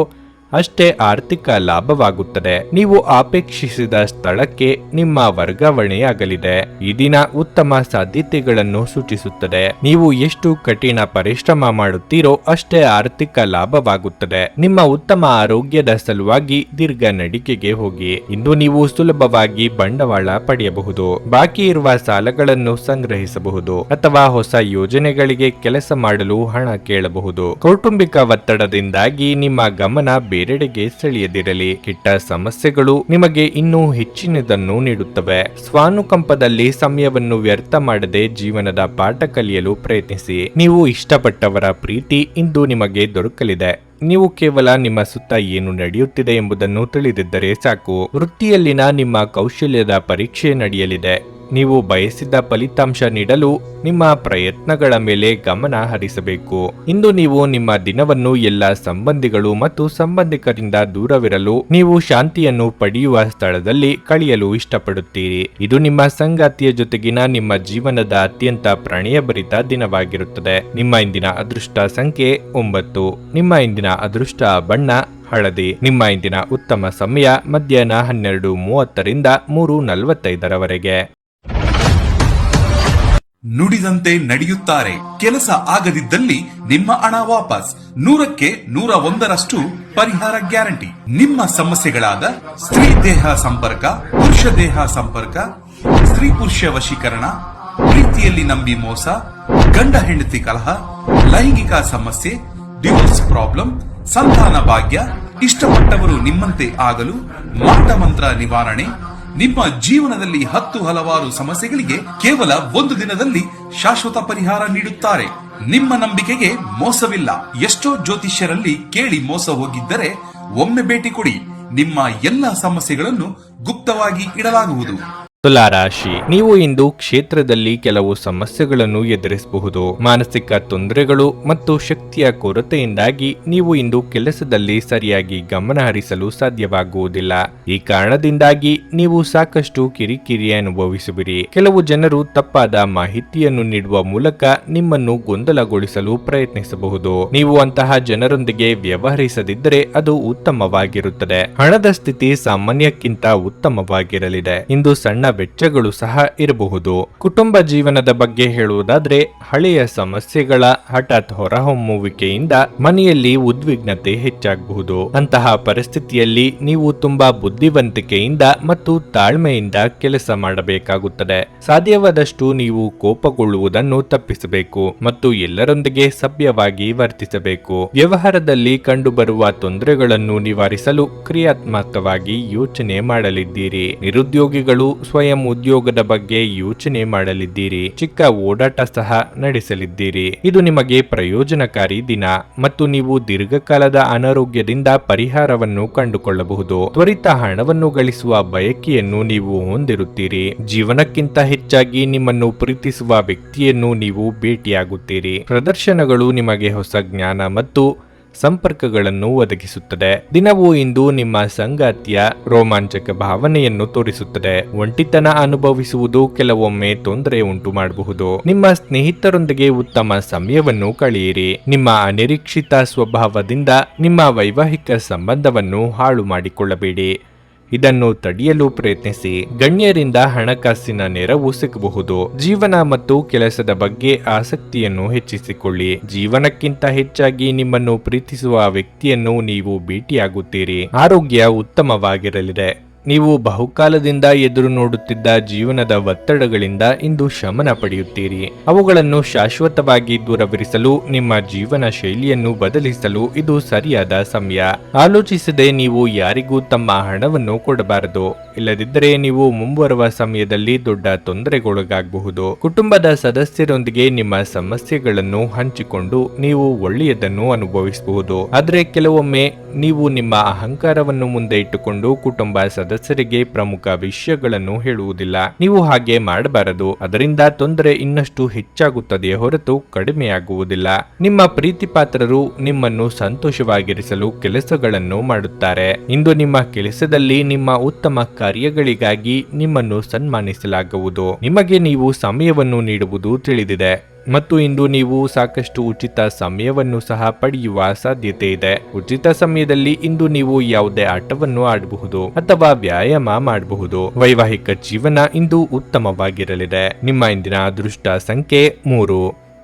[SPEAKER 1] ಅಷ್ಟೇ ಆರ್ಥಿಕ ಲಾಭವಾಗುತ್ತದೆ. ನೀವು ಅಪೇಕ್ಷಿಸಿದ ಸ್ಥಳಕ್ಕೆ ನಿಮ್ಮ ವರ್ಗಾವಣೆಯಾಗಲಿದೆ. ಈ ದಿನ ಉತ್ತಮ ಸಾಧ್ಯತೆಗಳನ್ನು ಸೂಚಿಸುತ್ತದೆ. ನೀವು ಎಷ್ಟು ಕಠಿಣ ಪರಿಶ್ರಮ ಮಾಡುತ್ತೀರೋ ಅಷ್ಟೇ ಆರ್ಥಿಕ ಲಾಭವಾಗುತ್ತದೆ. ನಿಮ್ಮ ಉತ್ತಮ ಆರೋಗ್ಯದ ಸಲುವಾಗಿ ದೀರ್ಘ ನಡಿಗೆಗೆ ಹೋಗಿ. ಇಂದು ನೀವು ಸುಲಭವಾಗಿ ಬಂಡವಾಳ ಪಡೆಯಬಹುದು. ಬಾಕಿ ಇರುವ ಸಾಲಗಳನ್ನು ಸಂಗ್ರಹಿಸಬಹುದು ಅಥವಾ ಹೊಸ ಯೋಜನೆಗಳಿಗೆ ಕೆಲಸ ಮಾಡಲು ಹಣ ಕೇಳಬಹುದು. ಕೌಟುಂಬಿಕ ಒತ್ತಡದಿಂದಾಗಿ ನಿಮ್ಮ ಗಮನ ಬೇರೆಡೆಗೆ ಸೆಳೆಯದಿರಲಿ. ಕೆಟ್ಟ ಸಮಸ್ಯೆಗಳು ನಿಮಗೆ ಇನ್ನೂ ಹೆಚ್ಚಿನದನ್ನು ನೀಡುತ್ತವೆ. ಸ್ವಾನುಕಂಪದಲ್ಲಿ ಸಮಯವನ್ನು ವ್ಯರ್ಥ ಮಾಡದೆ ಜೀವನದ ಪಾಠ ಕಲಿಯಲು ಪ್ರಯತ್ನಿಸಿ. ನೀವು ಇಷ್ಟಪಟ್ಟವರ ಪ್ರೀತಿ ಇಂದು ನಿಮಗೆ ದೊರಕಲಿದೆ. ನೀವು ಕೇವಲ ನಿಮ್ಮ ಸುತ್ತ ಏನು ನಡೆಯುತ್ತಿದೆ ಎಂಬುದನ್ನು ತಿಳಿದಿದ್ದರೆ ಸಾಕು. ವೃತ್ತಿಯಲ್ಲಿನ ನಿಮ್ಮ ಕೌಶಲ್ಯದ ಪರೀಕ್ಷೆ ನಡೆಯಲಿದೆ. ನೀವು ಬಯಸಿದ ಫಲಿತಾಂಶ ನೀಡಲು ನಿಮ್ಮ ಪ್ರಯತ್ನಗಳ ಮೇಲೆ ಗಮನ ಹರಿಸಬೇಕು. ಇಂದು ನೀವು ನಿಮ್ಮ ದಿನವನ್ನು ಎಲ್ಲ ಸಂಬಂಧಿಗಳು ಮತ್ತು ಸಂಬಂಧಿಕರಿಂದ ದೂರವಿರಲು ನೀವು ಶಾಂತಿಯನ್ನು ಪಡೆಯುವ ಸ್ಥಳದಲ್ಲಿ ಕಳೆಯಲು ಇಷ್ಟಪಡುತ್ತೀರಿ. ಇದು ನಿಮ್ಮ ಸಂಗಾತಿಯ ಜೊತೆಗಿನ ನಿಮ್ಮ ಜೀವನದ ಅತ್ಯಂತ ಪ್ರಣಯಭರಿತ ದಿನವಾಗಿರುತ್ತದೆ. ನಿಮ್ಮ ಇಂದಿನ ಅದೃಷ್ಟ ಸಂಖ್ಯೆ 9. ನಿಮ್ಮ ಇಂದಿನ ಅದೃಷ್ಟ ಬಣ್ಣ ಹಳದಿ. ನಿಮ್ಮ ಇಂದಿನ ಉತ್ತಮ ಸಮಯ ಮಧ್ಯಾಹ್ನ 12:30ರಿಂದ 3:45ರವರೆಗೆ.
[SPEAKER 2] ನುಡಿದಂತೆ ನಡೆಯುತ್ತಾರೆ. ಕೆಲಸ ಆಗದಿದ್ದಲ್ಲಿ ನಿಮ್ಮ ಹಣ ವಾಪಸ್. 100ಕ್ಕೆ 101ರಷ್ಟು ಪರಿಹಾರ ಗ್ಯಾರಂಟಿ. ನಿಮ್ಮ ಸಮಸ್ಯೆಗಳಾದ ಸ್ತ್ರೀ ದೇಹ ಸಂಪರ್ಕ, ಪುರುಷ ದೇಹ ಸಂಪರ್ಕ, ಸ್ತ್ರೀ ಪುರುಷ ವಶೀಕರಣ, ಪ್ರೀತಿಯಲ್ಲಿ ನಂಬಿ ಮೋಸ, ಗಂಡ ಹೆಂಡತಿ ಕಲಹ, ಲೈಂಗಿಕ ಸಮಸ್ಯೆ, ಡಿವೋರ್ಸ್ ಪ್ರಾಬ್ಲಮ್, ಸಂತಾನ ಭಾಗ್ಯ, ಇಷ್ಟಪಟ್ಟವರು ನಿಮ್ಮಂತೆ ಆಗಲು, ಮಾಟ ಮಂತ್ರ ನಿವಾರಣೆ, ನಿಮ್ಮ ಜೀವನದಲ್ಲಿ 10 ಹಲವಾರು ಸಮಸ್ಯೆಗಳಿಗೆ ಕೇವಲ 1 ದಿನದಲ್ಲಿ ಶಾಶ್ವತ ಪರಿಹಾರ ನೀಡುತ್ತಾರೆ. ನಿಮ್ಮ ನಂಬಿಕೆಗೆ ಮೋಸವಿಲ್ಲ. ಎಷ್ಟೋ ಜ್ಯೋತಿಷ್ಯರಲ್ಲಿ ಕೇಳಿ ಮೋಸ ಹೋಗಿದ್ದರೆ ಒಮ್ಮೆ ಭೇಟಿ ಕೊಡಿ. ನಿಮ್ಮ ಎಲ್ಲ ಸಮಸ್ಯೆಗಳನ್ನು ಗುಪ್ತವಾಗಿ ಇಡಲಾಗುವುದು.
[SPEAKER 1] ತುಲಾರಾಶಿ, ನೀವು ಇಂದು ಕ್ಷೇತ್ರದಲ್ಲಿ ಕೆಲವು ಸಮಸ್ಯೆಗಳನ್ನು ಎದುರಿಸಬಹುದು. ಮಾನಸಿಕ ತೊಂದರೆಗಳು ಮತ್ತು ಶಕ್ತಿಯ ಕೊರತೆಯಿಂದಾಗಿ ನೀವು ಇಂದು ಕೆಲಸದಲ್ಲಿ ಸರಿಯಾಗಿ ಗಮನ ಹರಿಸಲು ಸಾಧ್ಯವಾಗುವುದಿಲ್ಲ. ಈ ಕಾರಣದಿಂದಾಗಿ ನೀವು ಸಾಕಷ್ಟು ಕಿರಿಕಿರಿ ಅನುಭವಿಸುವಿರಿ. ಕೆಲವು ಜನರು ತಪ್ಪಾದ ಮಾಹಿತಿಯನ್ನು ನೀಡುವ ಮೂಲಕ ನಿಮ್ಮನ್ನು ಗೊಂದಲಗೊಳಿಸಲು ಪ್ರಯತ್ನಿಸಬಹುದು. ನೀವು ಅಂತಹ ಜನರೊಂದಿಗೆ ವ್ಯವಹರಿಸದಿದ್ದರೆ ಅದು ಉತ್ತಮವಾಗಿರುತ್ತದೆ. ಹಣದ ಸ್ಥಿತಿ ಸಾಮಾನ್ಯಕ್ಕಿಂತ ಉತ್ತಮವಾಗಿರಲಿದೆ. ಇಂದು ಸಣ್ಣ ವೆಚ್ಚಗಳು ಸಹ ಇರಬಹುದು. ಕುಟುಂಬ ಜೀವನದ ಬಗ್ಗೆ ಹೇಳುವುದಾದ್ರೆ, ಹಳೆಯ ಸಮಸ್ಯೆಗಳ ಹಠಾತ್ ಹೊರಹೊಮ್ಮುವಿಕೆಯಿಂದ ಮನೆಯಲ್ಲಿ ಉದ್ವಿಗ್ನತೆ ಹೆಚ್ಚಾಗಬಹುದು. ಅಂತಹ ಪರಿಸ್ಥಿತಿಯಲ್ಲಿ ನೀವು ತುಂಬಾ ಬುದ್ಧಿವಂತಿಕೆಯಿಂದ ಮತ್ತು ತಾಳ್ಮೆಯಿಂದ ಕೆಲಸ ಮಾಡಬೇಕಾಗುತ್ತದೆ. ಸಾಧ್ಯವಾದಷ್ಟು ನೀವು ಕೋಪಗೊಳ್ಳುವುದನ್ನು ತಪ್ಪಿಸಬೇಕು ಮತ್ತು ಎಲ್ಲರೊಂದಿಗೆ ಸಭ್ಯವಾಗಿ ವರ್ತಿಸಬೇಕು. ವ್ಯವಹಾರದಲ್ಲಿ ಕಂಡುಬರುವ ತೊಂದರೆಗಳನ್ನು ನಿವಾರಿಸಲು ಕ್ರಿಯಾತ್ಮಕವಾಗಿ ಯೋಚನೆ ಮಾಡಲಿದ್ದೀರಿ. ನಿರುದ್ಯೋಗಿಗಳು ಸ್ವಯಂ ಉದ್ಯೋಗದ ಬಗ್ಗೆ ಯೋಚನೆ ಮಾಡಲಿದ್ದೀರಿ. ಚಿಕ್ಕ ಓಡಾಟ ಸಹ ನಡೆಸಲಿದ್ದೀರಿ. ಇದು ನಿಮಗೆ ಪ್ರಯೋಜನಕಾರಿ ದಿನ ಮತ್ತು ನೀವು ದೀರ್ಘಕಾಲದ ಅನಾರೋಗ್ಯದಿಂದ ಪರಿಹಾರವನ್ನು ಕಂಡುಕೊಳ್ಳಬಹುದು. ತ್ವರಿತ ಹಣವನ್ನು ಗಳಿಸುವ ಬಯಕೆಯನ್ನು ನೀವು ಹೊಂದಿರುತ್ತೀರಿ. ಜೀವನಕ್ಕಿಂತ ಹೆಚ್ಚಾಗಿ ನಿಮ್ಮನ್ನು ಪ್ರೀತಿಸುವ ವ್ಯಕ್ತಿಯನ್ನು ನೀವು ಭೇಟಿಯಾಗುತ್ತೀರಿ. ಪ್ರದರ್ಶನಗಳು ನಿಮಗೆ ಹೊಸ ಜ್ಞಾನ ಮತ್ತು ಸಂಪರ್ಕಗಳನ್ನು ಒದಗಿಸುತ್ತದೆ. ದಿನವು ಇಂದು ನಿಮ್ಮ ಸಂಗಾತಿಯ ರೋಮಾಂಚಕ ಭಾವನೆಯನ್ನು ತೋರಿಸುತ್ತದೆ. ಒಂಟಿತನ ಅನುಭವಿಸುವುದು ಕೆಲವೊಮ್ಮೆ ತೊಂದರೆ ಉಂಟು ಮಾಡಬಹುದು. ನಿಮ್ಮ ಸ್ನೇಹಿತರೊಂದಿಗೆ ಉತ್ತಮ ಸಮಯವನ್ನು ಕಳೆಯಿರಿ. ನಿಮ್ಮ ಅನಿರೀಕ್ಷಿತ ಸ್ವಭಾವದಿಂದ ನಿಮ್ಮ ವೈವಾಹಿಕ ಸಂಬಂಧವನ್ನು ಹಾಳು ಮಾಡಿಕೊಳ್ಳಬೇಡಿ. ಇದನ್ನು ತಡೆಯಲು ಪ್ರಯತ್ನಿಸಿ. ಗಣ್ಯರಿಂದ ಹಣಕಾಸಿನ ನೆರವು ಸಿಗಬಹುದು. ಜೀವನ ಮತ್ತು ಕೆಲಸದ ಬಗ್ಗೆ ಆಸಕ್ತಿಯನ್ನು ಹೆಚ್ಚಿಸಿಕೊಳ್ಳಿ. ಜೀವನಕ್ಕಿಂತ ಹೆಚ್ಚಾಗಿ ನಿಮ್ಮನ್ನು ಪ್ರೀತಿಸುವ ವ್ಯಕ್ತಿಯನ್ನು ನೀವು ಭೇಟಿಯಾಗುತ್ತೀರಿ. ಆರೋಗ್ಯ ಉತ್ತಮವಾಗಿರಲಿದೆ. ನೀವು ಬಹುಕಾಲದಿಂದ ಎದುರು ನೋಡುತ್ತಿದ್ದ ಜೀವನದ ಒತ್ತಡಗಳಿಂದ ಇಂದು ಶಮನ ಪಡೆಯುತ್ತೀರಿ. ಅವುಗಳನ್ನು ಶಾಶ್ವತವಾಗಿ ದೂರವಿರಿಸಲು ನಿಮ್ಮ ಜೀವನ ಶೈಲಿಯನ್ನು ಬದಲಿಸಲು ಇದು ಸರಿಯಾದ ಸಮಯ. ಆಲೋಚಿಸದೆ ನೀವು ಯಾರಿಗೂ ತಮ್ಮ ಹಣವನ್ನು ಕೊಡಬಾರದು. ಇಲ್ಲದಿದ್ದರೆ ನೀವು ಮುಂಬರುವ ಸಮಯದಲ್ಲಿ ದೊಡ್ಡ ತೊಂದರೆಗೊಳಗಾಗಬಹುದು. ಕುಟುಂಬದ ಸದಸ್ಯರೊಂದಿಗೆ ನಿಮ್ಮ ಸಮಸ್ಯೆಗಳನ್ನು ಹಂಚಿಕೊಂಡು ನೀವು ಒಳ್ಳೆಯದನ್ನು ಅನುಭವಿಸಬಹುದು. ಆದರೆ ಕೆಲವೊಮ್ಮೆ ನೀವು ನಿಮ್ಮ ಅಹಂಕಾರವನ್ನು ಮುಂದೆ ಇಟ್ಟುಕೊಂಡು ಕುಟುಂಬ ಸದಸ್ಯರಿಗೆ ಪ್ರಮುಖ ವಿಷಯಗಳನ್ನು ಹೇಳುವುದಿಲ್ಲ. ನೀವು ಹಾಗೆ ಮಾಡಬಾರದು. ಅದರಿಂದ ತೊಂದರೆ ಇನ್ನಷ್ಟು ಹೆಚ್ಚಾಗುತ್ತದೆ ಹೊರತು ಕಡಿಮೆಯಾಗುವುದಿಲ್ಲ. ನಿಮ್ಮ ಪ್ರೀತಿಪಾತ್ರರು ನಿಮ್ಮನ್ನು ಸಂತೋಷವಾಗಿರಿಸಲು ಕೆಲಸಗಳನ್ನು ಮಾಡುತ್ತಾರೆ. ಇಂದು ನಿಮ್ಮ ಕೆಲಸದಲ್ಲಿ ನಿಮ್ಮ ಉತ್ತಮ ಕಾರ್ಯಗಳಿಗಾಗಿ ನಿಮ್ಮನ್ನು ಸನ್ಮಾನಿಸಲಾಗುವುದು. ನಿಮಗೆ ನೀವು ಸಮಯವನ್ನು ನೀಡುವುದು ತಿಳಿದಿದೆ ಮತ್ತು ಇಂದು ನೀವು ಸಾಕಷ್ಟು ಉಚಿತ ಸಮಯವನ್ನು ಸಹ ಪಡೆಯುವ ಸಾಧ್ಯತೆ ಇದೆ. ಉಚಿತ ಸಮಯದಲ್ಲಿ ಇಂದು ನೀವು ಯಾವುದೇ ಆಟವನ್ನು ಆಡಬಹುದು ಅಥವಾ ವ್ಯಾಯಾಮ ಮಾಡಬಹುದು. ವೈವಾಹಿಕ ಜೀವನ ಇಂದು ಉತ್ತಮವಾಗಿರಲಿದೆ. ನಿಮ್ಮ ಇಂದಿನ ಅದೃಷ್ಟ ಸಂಖ್ಯೆ 3.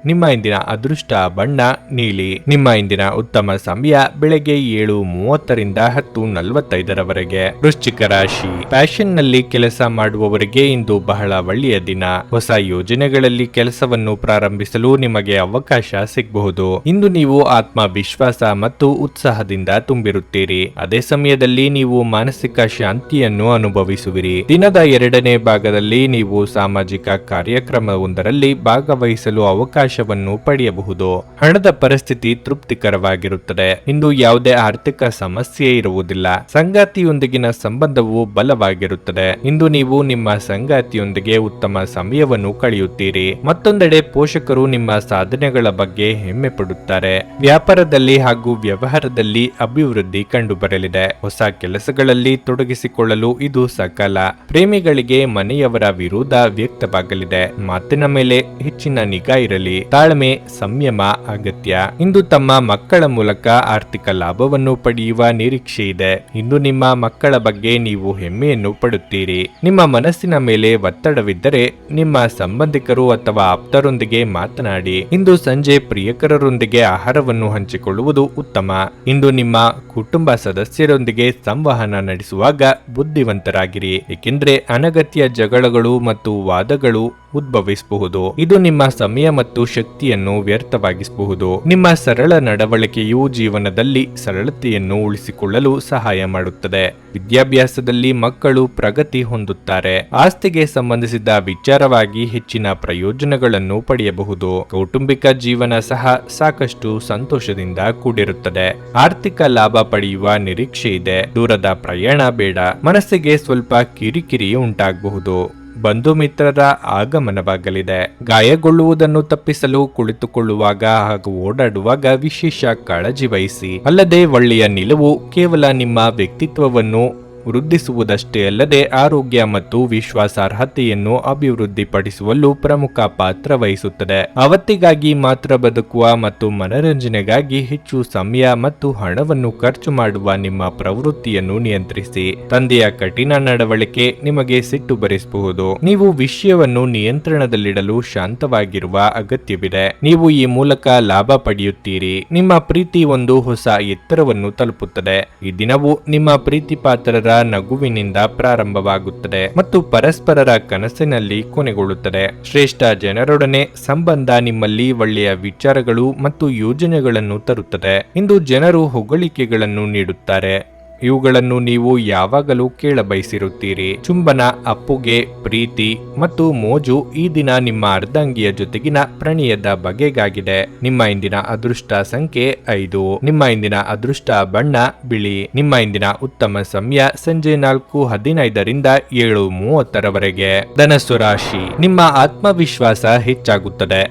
[SPEAKER 1] ನಿಮ್ಮ ಇಂದಿನ ಅದೃಷ್ಟ ಬಣ್ಣ ನೀಲಿ. ನಿಮ್ಮ ಇಂದಿನ ಉತ್ತಮ ಸಮಯ ಬೆಳಗ್ಗೆ 7:30ರಿಂದ 10:45ರವರೆಗೆ. ವೃಶ್ಚಿಕ ರಾಶಿ. ಪ್ಯಾಷನ್ ನಲ್ಲಿ ಕೆಲಸ ಮಾಡುವವರಿಗೆ ಇಂದು ಬಹಳ ಒಳ್ಳೆಯ ದಿನ. ಹೊಸ ಯೋಜನೆಗಳಲ್ಲಿ ಕೆಲಸವನ್ನು ಪ್ರಾರಂಭಿಸಲು ನಿಮಗೆ ಅವಕಾಶ ಸಿಗಬಹುದು. ಇಂದು ನೀವು ಆತ್ಮವಿಶ್ವಾಸ ಮತ್ತು ಉತ್ಸಾಹದಿಂದ ತುಂಬಿರುತ್ತೀರಿ. ಅದೇ ಸಮಯದಲ್ಲಿ ನೀವು ಮಾನಸಿಕ ಶಾಂತಿಯನ್ನು ಅನುಭವಿಸುವಿರಿ. ದಿನದ 2ನೇ ಭಾಗದಲ್ಲಿ ನೀವು ಸಾಮಾಜಿಕ ಕಾರ್ಯಕ್ರಮವೊಂದರಲ್ಲಿ ಭಾಗವಹಿಸಲು ಅವಕಾಶವನ್ನು ಪಡೆಯಬಹುದು. ಹಣದ ಪರಿಸ್ಥಿತಿ ತೃಪ್ತಿಕರವಾಗಿರುತ್ತದೆ. ಇಂದು ಯಾವುದೇ ಆರ್ಥಿಕ ಸಮಸ್ಯೆ ಇರುವುದಿಲ್ಲ. ಸಂಗಾತಿಯೊಂದಿಗಿನ ಸಂಬಂಧವು ಬಲವಾಗಿರುತ್ತದೆ. ಇಂದು ನೀವು ನಿಮ್ಮ ಸಂಗಾತಿಯೊಂದಿಗೆ ಉತ್ತಮ ಸಮಯವನ್ನು ಕಳೆಯುತ್ತೀರಿ. ಮತ್ತೊಂದೆಡೆ ಪೋಷಕರು ನಿಮ್ಮ ಸಾಧನೆಗಳ ಬಗ್ಗೆ ಹೆಮ್ಮೆ ಪಡುತ್ತಾರೆ. ವ್ಯಾಪಾರದಲ್ಲಿ ಹಾಗೂ ವ್ಯವಹಾರದಲ್ಲಿ ಅಭಿವೃದ್ಧಿ ಕಂಡುಬರಲಿದೆ. ಹೊಸ ಕೆಲಸಗಳಲ್ಲಿ ತೊಡಗಿಸಿಕೊಳ್ಳಲು ಇದು ಸಕಾಲ. ಪ್ರೇಮಿಗಳಿಗೆ ಮನೆಯವರ ವಿರೋಧ ವ್ಯಕ್ತವಾಗಲಿದೆ. ಮಾತಿನ ಮೇಲೆ ಹೆಚ್ಚಿನ ನಿಗಾ ಇರಲಿ. ತಾಳ್ಮೆ ಸಂಯಮ ಅಗತ್ಯ. ಇಂದು ತಮ್ಮ ಮಕ್ಕಳ ಮೂಲಕ ಆರ್ಥಿಕ ಲಾಭವನ್ನು ಪಡೆಯುವ ನಿರೀಕ್ಷೆ ಇದೆ. ಇಂದು ನಿಮ್ಮ ಮಕ್ಕಳ ಬಗ್ಗೆ ನೀವು ಹೆಮ್ಮೆಯನ್ನು ಪಡುತ್ತೀರಿ. ನಿಮ್ಮ ಮನಸ್ಸಿನ ಮೇಲೆ ಒತ್ತಡವಿದ್ದರೆ ನಿಮ್ಮ ಸಂಬಂಧಿಕರು ಅಥವಾ ಆಪ್ತರೊಂದಿಗೆ ಮಾತನಾಡಿ. ಇಂದು ಸಂಜೆ ಪ್ರಿಯಕರರೊಂದಿಗೆ ಆಹಾರವನ್ನು ಹಂಚಿಕೊಳ್ಳುವುದು ಉತ್ತಮ. ಇಂದು ನಿಮ್ಮ ಕುಟುಂಬ ಸದಸ್ಯರೊಂದಿಗೆ ಸಂವಹನ ನಡೆಸುವಾಗ ಬುದ್ಧಿವಂತರಾಗಿರಿ, ಏಕೆಂದರೆ ಅನಗತ್ಯ ಜಗಳಗಳು ಮತ್ತು ವಾದಗಳು ಉದ್ಭವಿಸಬಹುದು. ಇದು ನಿಮ್ಮ ಸಮಯ ಮತ್ತು ಶಕ್ತಿಯನ್ನು ವ್ಯರ್ಥವಾಗಿಸಬಹುದು. ನಿಮ್ಮ ಸರಳ ನಡವಳಿಕೆಯು ಜೀವನದಲ್ಲಿ ಸರಳತೆಯನ್ನು ಉಳಿಸಿಕೊಳ್ಳಲು ಸಹಾಯ ಮಾಡುತ್ತದೆ. ವಿದ್ಯಾಭ್ಯಾಸದಲ್ಲಿ ಮಕ್ಕಳು ಪ್ರಗತಿ ಹೊಂದುತ್ತಾರೆ. ಆಸ್ತಿಗೆ ಸಂಬಂಧಿಸಿದ ವಿಚಾರವಾಗಿ ಹೆಚ್ಚಿನ ಪ್ರಯೋಜನಗಳನ್ನು ಪಡೆಯಬಹುದು. ಕೌಟುಂಬಿಕ ಜೀವನ ಸಹ ಸಾಕಷ್ಟು ಸಂತೋಷದಿಂದ ಕೂಡಿರುತ್ತದೆ. ಆರ್ಥಿಕ ಲಾಭ ಪಡೆಯುವ ನಿರೀಕ್ಷೆ ಇದೆ. ದೂರದ ಪ್ರಯಾಣ ಬೇಡ. ಮನಸ್ಸಿಗೆ ಸ್ವಲ್ಪ ಕಿರಿಕಿರಿ ಉಂಟಾಗಬಹುದು. ಬಂಧು ಮಿತ್ರರ ಆಗಮನವಾಗಲಿದೆ. ಗಾಯಗೊಳ್ಳುವುದನ್ನು ತಪ್ಪಿಸಲು ಕುಳಿತುಕೊಳ್ಳುವಾಗ ಹಾಗೂ ಓಡಾಡುವಾಗ ವಿಶೇಷ ಕಾಳಜಿ ವಹಿಸಿ. ಅಲ್ಲದೆ ಒಳ್ಳೆಯ ನಿಲುವು ಕೇವಲ ನಿಮ್ಮ ವ್ಯಕ್ತಿತ್ವವನ್ನು ವೃದ್ಧಿಸುವುದಷ್ಟೇ ಅಲ್ಲದೆ ಆರೋಗ್ಯ ಮತ್ತು ವಿಶ್ವಾಸಾರ್ಹತೆಯನ್ನು ಅಭಿವೃದ್ಧಿಪಡಿಸುವಲ್ಲೂ ಪ್ರಮುಖ ಪಾತ್ರ ವಹಿಸುತ್ತದೆ. ಅವತ್ತಿಗಾಗಿ ಮಾತ್ರ ಬದುಕುವ ಮತ್ತು ಮನರಂಜನೆಗಾಗಿ ಹೆಚ್ಚು ಸಮಯ ಮತ್ತು ಹಣವನ್ನು ಖರ್ಚು ಮಾಡುವ ನಿಮ್ಮ ಪ್ರವೃತ್ತಿಯನ್ನು ನಿಯಂತ್ರಿಸಿ. ತಂದೆಯ ಕಠಿಣ ನಡವಳಿಕೆ ನಿಮಗೆ ಸಿಟ್ಟು ಬರಿಸಬಹುದು. ನೀವು ವಿಷಯವನ್ನು ನಿಯಂತ್ರಣದಲ್ಲಿಡಲು ಶಾಂತವಾಗಿರುವ ಅಗತ್ಯವಿದೆ. ನೀವು ಈ ಮೂಲಕ ಲಾಭ ಪಡೆಯುತ್ತೀರಿ. ನಿಮ್ಮ ಪ್ರೀತಿ ಒಂದು ಹೊಸ ಎತ್ತರವನ್ನು ತಲುಪುತ್ತದೆ. ಈ ದಿನವು ನಿಮ್ಮ ಪ್ರೀತಿ ಪಾತ್ರರ ನಗುವಿನಿಂದ ಪ್ರಾರಂಭವಾಗುತ್ತದೆ ಮತ್ತು ಪರಸ್ಪರರ ಕನಸಿನಲ್ಲಿ ಕೊನೆಗೊಳ್ಳುತ್ತದೆ. ಶ್ರೇಷ್ಠ ಜನರೊಡನೆ ಸಂಬಂಧ ನಿಮ್ಮಲ್ಲಿ ಒಳ್ಳೆಯ ವಿಚಾರಗಳು ಮತ್ತು ಯೋಜನೆಗಳನ್ನು ತರುತ್ತದೆ. ಇಂದು ಜನರು ಹೊಗಳಿಕೆಗಳನ್ನು ನೀಡುತ್ತಾರೆ. ಇವುಗಳನ್ನು ನೀವು ಯಾವಾಗಲೂ ಕೇಳಬಯಸಿರುತ್ತೀರಿ. ಚುಂಬನ, ಅಪ್ಪುಗೆ, ಪ್ರೀತಿ ಮತ್ತು ಮೋಜು ಈ ದಿನ ನಿಮ್ಮ ಅರ್ಧಾಂಗಿಯ ಜೊತೆಗಿನ ಪ್ರಣಯದ ಬಗೆಗಾಗಿದೆ. ನಿಮ್ಮ ಇಂದಿನ ಅದೃಷ್ಟ ಸಂಖ್ಯೆ 5. ನಿಮ್ಮ ಇಂದಿನ ಅದೃಷ್ಟ ಬಣ್ಣ ಬಿಳಿ. ನಿಮ್ಮ ಇಂದಿನ ಉತ್ತಮ ಸಮಯ ಸಂಜೆ 4:15ರಿಂದ 7:30ರವರೆಗೆ. ಧನಸ್ಸು ರಾಶಿ. ನಿಮ್ಮ ಆತ್ಮವಿಶ್ವಾಸ ಹೆಚ್ಚಾಗುತ್ತದೆ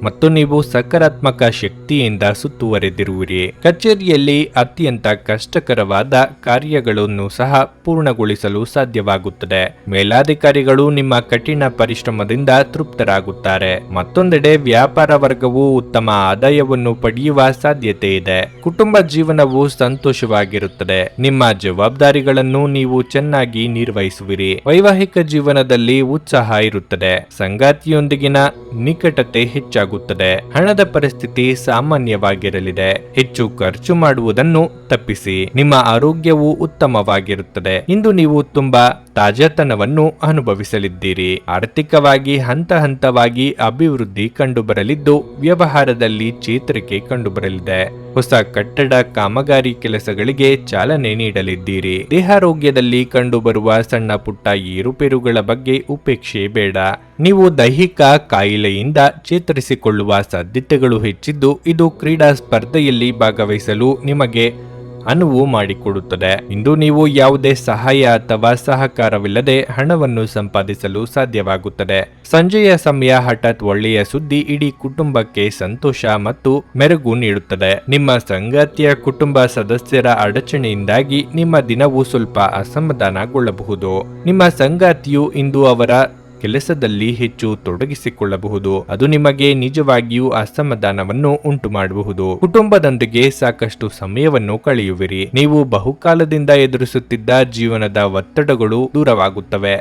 [SPEAKER 1] ಮತ್ತು ನೀವು ಸಕಾರಾತ್ಮಕ ಶಕ್ತಿಯಿಂದ ಸುತ್ತುವರೆದಿರುವಿರಿ. ಕಚೇರಿಯಲ್ಲಿ ಅತ್ಯಂತ ಕಷ್ಟಕರವಾದ ಕಾರ್ಯಗಳನ್ನು ಸಹ ಪೂರ್ಣಗೊಳಿಸಲು ಸಾಧ್ಯವಾಗುತ್ತದೆ. ಮೇಲಾಧಿಕಾರಿಗಳು ನಿಮ್ಮ ಕಠಿಣ ಪರಿಶ್ರಮದಿಂದ ತೃಪ್ತರಾಗುತ್ತಾರೆ. ಮತ್ತೊಂದೆಡೆ ವ್ಯಾಪಾರ ವರ್ಗವು ಉತ್ತಮ ಆದಾಯವನ್ನು ಪಡೆಯುವ ಸಾಧ್ಯತೆ ಇದೆ. ಕುಟುಂಬ ಜೀವನವು ಸಂತೋಷವಾಗಿರುತ್ತದೆ. ನಿಮ್ಮ ಜವಾಬ್ದಾರಿಗಳನ್ನು ನೀವು ಚೆನ್ನಾಗಿ ನಿರ್ವಹಿಸುವಿರಿ. ವೈವಾಹಿಕ ಜೀವನದಲ್ಲಿ ಉತ್ಸಾಹ ಇರುತ್ತದೆ. ಸಂಗಾತಿಯೊಂದಿಗಿನ ನಿಕಟತೆ ಹೆಚ್ಚಾಗುತ್ತದೆ. ಹಣದ ಪರಿಸ್ಥಿತಿ ಸಾಮಾನ್ಯವಾಗಿರಲಿದೆ. ಹೆಚ್ಚು ಖರ್ಚು ಮಾಡುವುದನ್ನು ತಪ್ಪಿಸಿ. ನಿಮ್ಮ ಆರೋಗ್ಯವು ಉತ್ತಮವಾಗಿರುತ್ತದೆ. ಇಂದು ನೀವು ತುಂಬಾ ತಾಜಾತನವನ್ನು ಅನುಭವಿಸಲಿದ್ದೀರಿ. ಆರ್ಥಿಕವಾಗಿ ಹಂತ ಹಂತವಾಗಿ ಅಭಿವೃದ್ಧಿ ಕಂಡುಬರಲಿದ್ದು ವ್ಯವಹಾರದಲ್ಲಿ ಚೇತರಿಕೆ ಕಂಡುಬರಲಿದೆ. ಹೊಸ ಕಟ್ಟಡ ಕಾಮಗಾರಿ ಕೆಲಸಗಳಿಗೆ ಚಾಲನೆ ನೀಡಲಿದ್ದೀರಿ. ದೇಹಾರೋಗ್ಯದಲ್ಲಿ ಕಂಡುಬರುವ ಸಣ್ಣ ಪುಟ್ಟ ಏರುಪೇರುಗಳ ಬಗ್ಗೆ ಉಪೇಕ್ಷೆ ಬೇಡ. ನೀವು ದೈಹಿಕ ಕಾಯಿಲೆಯಿಂದ ಚೇತರಿಸಿಕೊಳ್ಳುವ ಸಾಧ್ಯತೆಗಳು ಹೆಚ್ಚಿದ್ದು ಇದು ಕ್ರೀಡಾ ಸ್ಪರ್ಧೆಯಲ್ಲಿ ಭಾಗವಹಿಸಲು ನಿಮಗೆ ಅನುವು ಮಾಡಿಕೊಡುತ್ತದೆ. ಇಂದು ನೀವು ಯಾವುದೇ ಸಹಾಯ ಅಥವಾ ಸಹಕಾರವಿಲ್ಲದೆ ಹಣವನ್ನು ಸಂಪಾದಿಸಲು ಸಾಧ್ಯವಾಗುತ್ತದೆ. ಸಂಜೆಯ ಸಮಯ ಹಠಾತ್ ಒಳ್ಳೆಯ ಸುದ್ದಿ ಇಡೀ ಕುಟುಂಬಕ್ಕೆ ಸಂತೋಷ ಮತ್ತು ಮೆರುಗು ನೀಡುತ್ತದೆ. ನಿಮ್ಮ ಸಂಗಾತಿಯ ಕುಟುಂಬ ಸದಸ್ಯರ ಅಡಚಣೆಯಿಂದಾಗಿ ನಿಮ್ಮ ದಿನವು ಸ್ವಲ್ಪ ಅಸಮಾಧಾನಗೊಳ್ಳಬಹುದು. ನಿಮ್ಮ ಸಂಗಾತಿಯು ಇಂದು ಅವರ ಕೆಲಸದಲ್ಲಿ ಹೆಚ್ಚು ತೊಡಗಿಸಿಕೊಳ್ಳಬಹುದು. ಅದು ನಿಮಗೆ ನಿಜವಾಗಿಯೂ ಅಸಮಾಧಾನವನ್ನು ಉಂಟು ಮಾಡಬಹುದು. ಕುಟುಂಬದೊಂದಿಗೆ ಸಾಕಷ್ಟು ಸಮಯವನ್ನು ಕಳೆಯುವಿರಿ. ನೀವು ಬಹುಕಾಲದಿಂದ ಎದುರಿಸುತ್ತಿದ್ದ ಜೀವನದ ಒತ್ತಡಗಳು ದೂರವಾಗುತ್ತವೆ.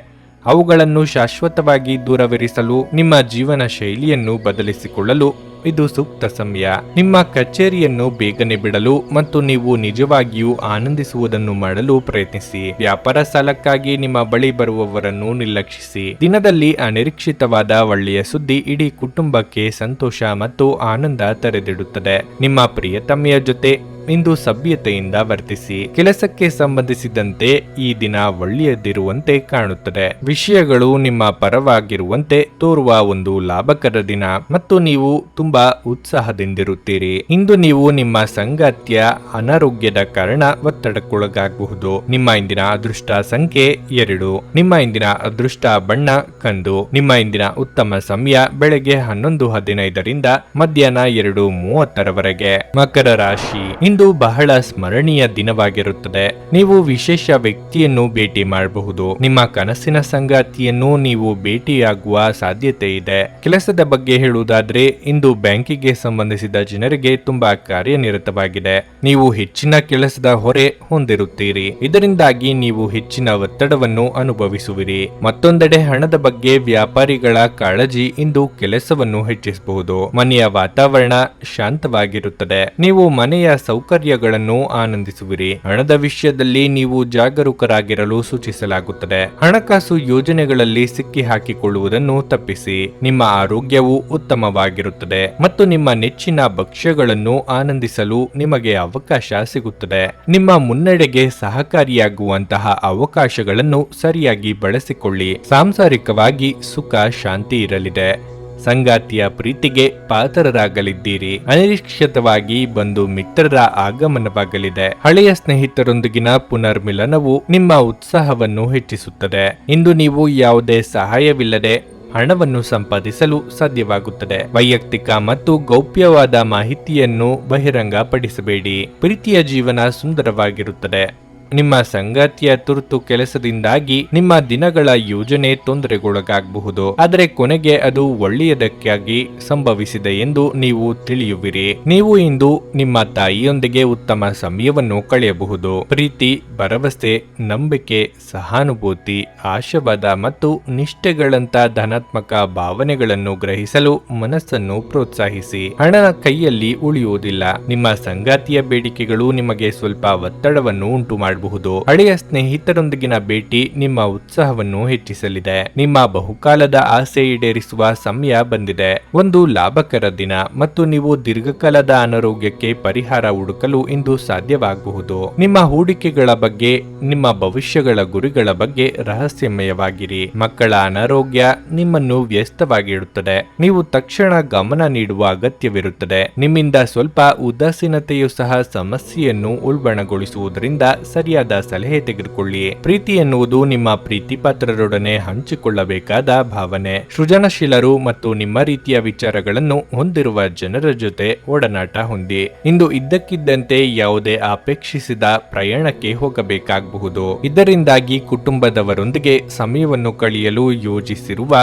[SPEAKER 1] ಅವುಗಳನ್ನು ಶಾಶ್ವತವಾಗಿ ದೂರವಿರಿಸಲು ನಿಮ್ಮ ಜೀವನ ಶೈಲಿಯನ್ನು ಬದಲಿಸಿಕೊಳ್ಳಲು ಇದು ಸೂಕ್ತ ಸಮಯ. ನಿಮ್ಮ ಕಚೇರಿಯನ್ನು ಬೇಗನೆ ಬಿಡಲು ಮತ್ತು ನೀವು ನಿಜವಾಗಿಯೂ ಆನಂದಿಸುವುದನ್ನು ಮಾಡಲು ಪ್ರಯತ್ನಿಸಿ. ವ್ಯಾಪಾರ ಸಾಲಕ್ಕಾಗಿ ನಿಮ್ಮ ಬಳಿ ಬರುವವರನ್ನು ನಿರ್ಲಕ್ಷಿಸಿ. ದಿನದಲ್ಲಿ ಅನಿರೀಕ್ಷಿತವಾದ ಒಳ್ಳೆಯ ಸುದ್ದಿ ಇಡೀ ಕುಟುಂಬಕ್ಕೆ ಸಂತೋಷ ಮತ್ತು ಆನಂದ ತೆರೆದಿಡುತ್ತದೆ. ನಿಮ್ಮ ಪ್ರಿಯತಮೆಯ ಜೊತೆ ಇಂದು ಸಭ್ಯತೆಯಿಂದ ವರ್ತಿಸಿ. ಕೆಲಸಕ್ಕೆ ಸಂಬಂಧಿಸಿದಂತೆ ಈ ದಿನ ಒಳ್ಳೆಯದಿರುವಂತೆ ಕಾಣುತ್ತದೆ. ವಿಷಯಗಳು ನಿಮ್ಮ ಪರವಾಗಿರುವಂತೆ ತೋರುವ ಒಂದು ಲಾಭಕರ ದಿನ ಮತ್ತು ನೀವು ತುಂಬಾ ಉತ್ಸಾಹದಿಂದಿರುತ್ತೀರಿ. ಇಂದು ನೀವು ನಿಮ್ಮ ಸಂಗಾತಿಯ ಅನಾರೋಗ್ಯದ ಕಾರಣ ಒತ್ತಡಕ್ಕೊಳಗಾಗಬಹುದು. ನಿಮ್ಮ ಇಂದಿನ ಅದೃಷ್ಟ ಸಂಖ್ಯೆ 2. ನಿಮ್ಮ ಇಂದಿನ ಅದೃಷ್ಟ ಬಣ್ಣ ಕಂದು. ನಿಮ್ಮ ಇಂದಿನ ಉತ್ತಮ ಸಮಯ ಬೆಳಗ್ಗೆ 11:15ರಿಂದ ಮಧ್ಯಾಹ್ನ 2:30ರವರೆಗೆ. ಮಕರ ರಾಶಿ. ಇಂದು ಬಹಳ ಸ್ಮರಣೀಯ ದಿನವಾಗಿರುತ್ತದೆ. ನೀವು ವಿಶೇಷ ವ್ಯಕ್ತಿಯನ್ನು ಭೇಟಿ ಮಾಡಬಹುದು. ನಿಮ್ಮ ಕನಸಿನ ಸಂಗಾತಿಯನ್ನು ನೀವು ಭೇಟಿಯಾಗುವ ಸಾಧ್ಯತೆ ಇದೆ. ಕೆಲಸದ ಬಗ್ಗೆ ಹೇಳುವುದಾದ್ರೆ ಇಂದು ಬ್ಯಾಂಕಿಗೆ ಸಂಬಂಧಿಸಿದ ಜನರಿಗೆ ತುಂಬಾ ಕಾರ್ಯನಿರತವಾಗಿದೆ. ನೀವು ಹೆಚ್ಚಿನ ಕೆಲಸದ ಹೊರೆ ಹೊಂದಿರುತ್ತೀರಿ. ಇದರಿಂದಾಗಿ ನೀವು ಹೆಚ್ಚಿನ ಒತ್ತಡವನ್ನು ಅನುಭವಿಸುವಿರಿ. ಮತ್ತೊಂದೆಡೆ ಹಣದ ಬಗ್ಗೆ ವ್ಯಾಪಾರಿಗಳ ಕಾಳಜಿ ಇಂದು ಕೆಲಸವನ್ನು ಹೆಚ್ಚಿಸಬಹುದು. ಮನೆಯ ವಾತಾವರಣ ಶಾಂತವಾಗಿರುತ್ತದೆ. ನೀವು ಮನೆಯ ಸೌಕರ್ಯಗಳನ್ನು ಆನಂದಿಸುವಿರಿ. ಹಣದ ವಿಷಯದಲ್ಲಿ ನೀವು ಜಾಗರೂಕರಾಗಿರಲು ಸೂಚಿಸಲಾಗುತ್ತದೆ. ಹಣಕಾಸು ಯೋಜನೆಗಳಲ್ಲಿ ಸಿಕ್ಕಿ ಹಾಕಿಕೊಳ್ಳುವುದನ್ನು ತಪ್ಪಿಸಿ. ನಿಮ್ಮ ಆರೋಗ್ಯವು ಉತ್ತಮವಾಗಿರುತ್ತದೆ ಮತ್ತು ನಿಮ್ಮ ನೆಚ್ಚಿನ ಭಕ್ಷ್ಯಗಳನ್ನು ಆನಂದಿಸಲು ನಿಮಗೆ ಅವಕಾಶ ಸಿಗುತ್ತದೆ. ನಿಮ್ಮ ಮುನ್ನಡೆಗೆ ಸಹಕಾರಿಯಾಗುವಂತಹ ಅವಕಾಶಗಳನ್ನು ಸರಿಯಾಗಿ ಬಳಸಿಕೊಳ್ಳಿ. ಸಾಂಸಾರಿಕವಾಗಿ ಸುಖ ಶಾಂತಿ ಇರಲಿದೆ. ಸಂಗಾತಿಯ ಪ್ರೀತಿಗೆ ಪಾತ್ರರಾಗಲಿದ್ದೀರಿ. ಅನಿರೀಕ್ಷಿತವಾಗಿ ಬಂದು ಮಿತ್ರರ ಆಗಮನವಾಗಲಿದೆ. ಹಳೆಯ ಸ್ನೇಹಿತರೊಂದಿಗಿನ ಪುನರ್ಮಿಲನವು ನಿಮ್ಮ ಉತ್ಸಾಹವನ್ನು ಹೆಚ್ಚಿಸುತ್ತದೆ. ಇಂದು ನೀವು ಯಾವುದೇ ಸಹಾಯವಿಲ್ಲದೆ ಹಣವನ್ನು ಸಂಪಾದಿಸಲು ಸಾಧ್ಯವಾಗುತ್ತದೆ. ವೈಯಕ್ತಿಕ ಮತ್ತು ಗೌಪ್ಯವಾದ ಮಾಹಿತಿಯನ್ನು ಬಹಿರಂಗಪಡಿಸಬೇಡಿ. ಪ್ರೀತಿಯ ಜೀವನ ಸುಂದರವಾಗಿರುತ್ತದೆ. ನಿಮ್ಮ ಸಂಗಾತಿಯ ತುರ್ತು ಕೆಲಸದಿಂದಾಗಿ ನಿಮ್ಮ ದಿನಗಳ ಯೋಜನೆ ತೊಂದರೆಗೊಳಗಾಗಬಹುದು. ಆದರೆ ಕೊನೆಗೆ ಅದು ಒಳ್ಳೆಯದಕ್ಕಾಗಿ ಸಂಭವಿಸಿದೆ ಎಂದು ನೀವು ತಿಳಿಯುವಿರಿ. ನೀವು ಇಂದು ನಿಮ್ಮ ತಾಯಿಯೊಂದಿಗೆ ಉತ್ತಮ ಸಮಯವನ್ನು ಕಳೆಯಬಹುದು. ಪ್ರೀತಿ, ಭರವಸೆ, ನಂಬಿಕೆ, ಸಹಾನುಭೂತಿ, ಆಶಾವಾದ ಮತ್ತು ನಿಷ್ಠೆಗಳಂತ ಧನಾತ್ಮಕ ಭಾವನೆಗಳನ್ನು ಗ್ರಹಿಸಲು ಮನಸ್ಸನ್ನು ಪ್ರೋತ್ಸಾಹಿಸಿ. ಹಣ ಕೈಯಲ್ಲಿ ಉಳಿಯುವುದಿಲ್ಲ. ನಿಮ್ಮ ಸಂಗಾತಿಯ ಬೇಡಿಕೆಗಳು ನಿಮಗೆ ಸ್ವಲ್ಪ ಒತ್ತಡವನ್ನು ಉಂಟು ಮಾಡಬಹುದು. ಹಳೆಯ ಸ್ನೇಹಿತರೊಂದಿಗಿನ ಭೇಟಿ ನಿಮ್ಮ ಉತ್ಸಾಹವನ್ನು ಹೆಚ್ಚಿಸಲಿದೆ. ನಿಮ್ಮ ಬಹುಕಾಲದ ಆಸೆ ಈಡೇರಿಸುವ ಸಮಯ ಬಂದಿದೆ. ಒಂದು ಲಾಭಕರ ದಿನ ಮತ್ತು ನೀವು ದೀರ್ಘಕಾಲದ ಅನಾರೋಗ್ಯಕ್ಕೆ ಪರಿಹಾರ ಹುಡುಕಲು ಇಂದು ಸಾಧ್ಯವಾಗಬಹುದು. ನಿಮ್ಮ ಹೂಡಿಕೆಗಳ ಬಗ್ಗೆ, ನಿಮ್ಮ ಭವಿಷ್ಯಗಳ ಗುರಿಗಳ ಬಗ್ಗೆ ರಹಸ್ಯಮಯವಾಗಿರಿ. ಮಕ್ಕಳ ಅನಾರೋಗ್ಯ ನಿಮ್ಮನ್ನು ವ್ಯಸ್ತವಾಗಿಡುತ್ತದೆ. ನೀವು ತಕ್ಷಣ ಗಮನ ನೀಡುವ ಅಗತ್ಯವಿರುತ್ತದೆ. ನಿಮ್ಮಿಂದ ಸ್ವಲ್ಪ ಉದಾಸೀನತೆಯು ಸಹ ಸಮಸ್ಯೆಯನ್ನು ಉಲ್ಬಣಗೊಳಿಸುವುದರಿಂದ ಸರಿಯಾದ ಸಲಹೆ ತೆಗೆದುಕೊಳ್ಳಿ. ಪ್ರೀತಿ ಎನ್ನುವುದು ನಿಮ್ಮ ಪ್ರೀತಿ ಪಾತ್ರರೊಡನೆ ಹಂಚಿಕೊಳ್ಳಬೇಕಾದ ಭಾವನೆ. ಸೃಜನಶೀಲರು ಮತ್ತು ನಿಮ್ಮ ರೀತಿಯ ವಿಚಾರಗಳನ್ನು ಹೊಂದಿರುವ ಜನರ ಜೊತೆ ಒಡನಾಟ ಹೊಂದಿ. ಇಂದು ಇದ್ದಕ್ಕಿದ್ದಂತೆ ಯಾವುದೇ ಅಪೇಕ್ಷಿಸಿದ ಪ್ರಯಾಣಕ್ಕೆ ಹೋಗಬೇಕಾಗಬಹುದು. ಇದರಿಂದಾಗಿ ಕುಟುಂಬದವರೊಂದಿಗೆ ಸಮಯವನ್ನು ಕಳೆಯಲು ಯೋಜಿಸಿರುವ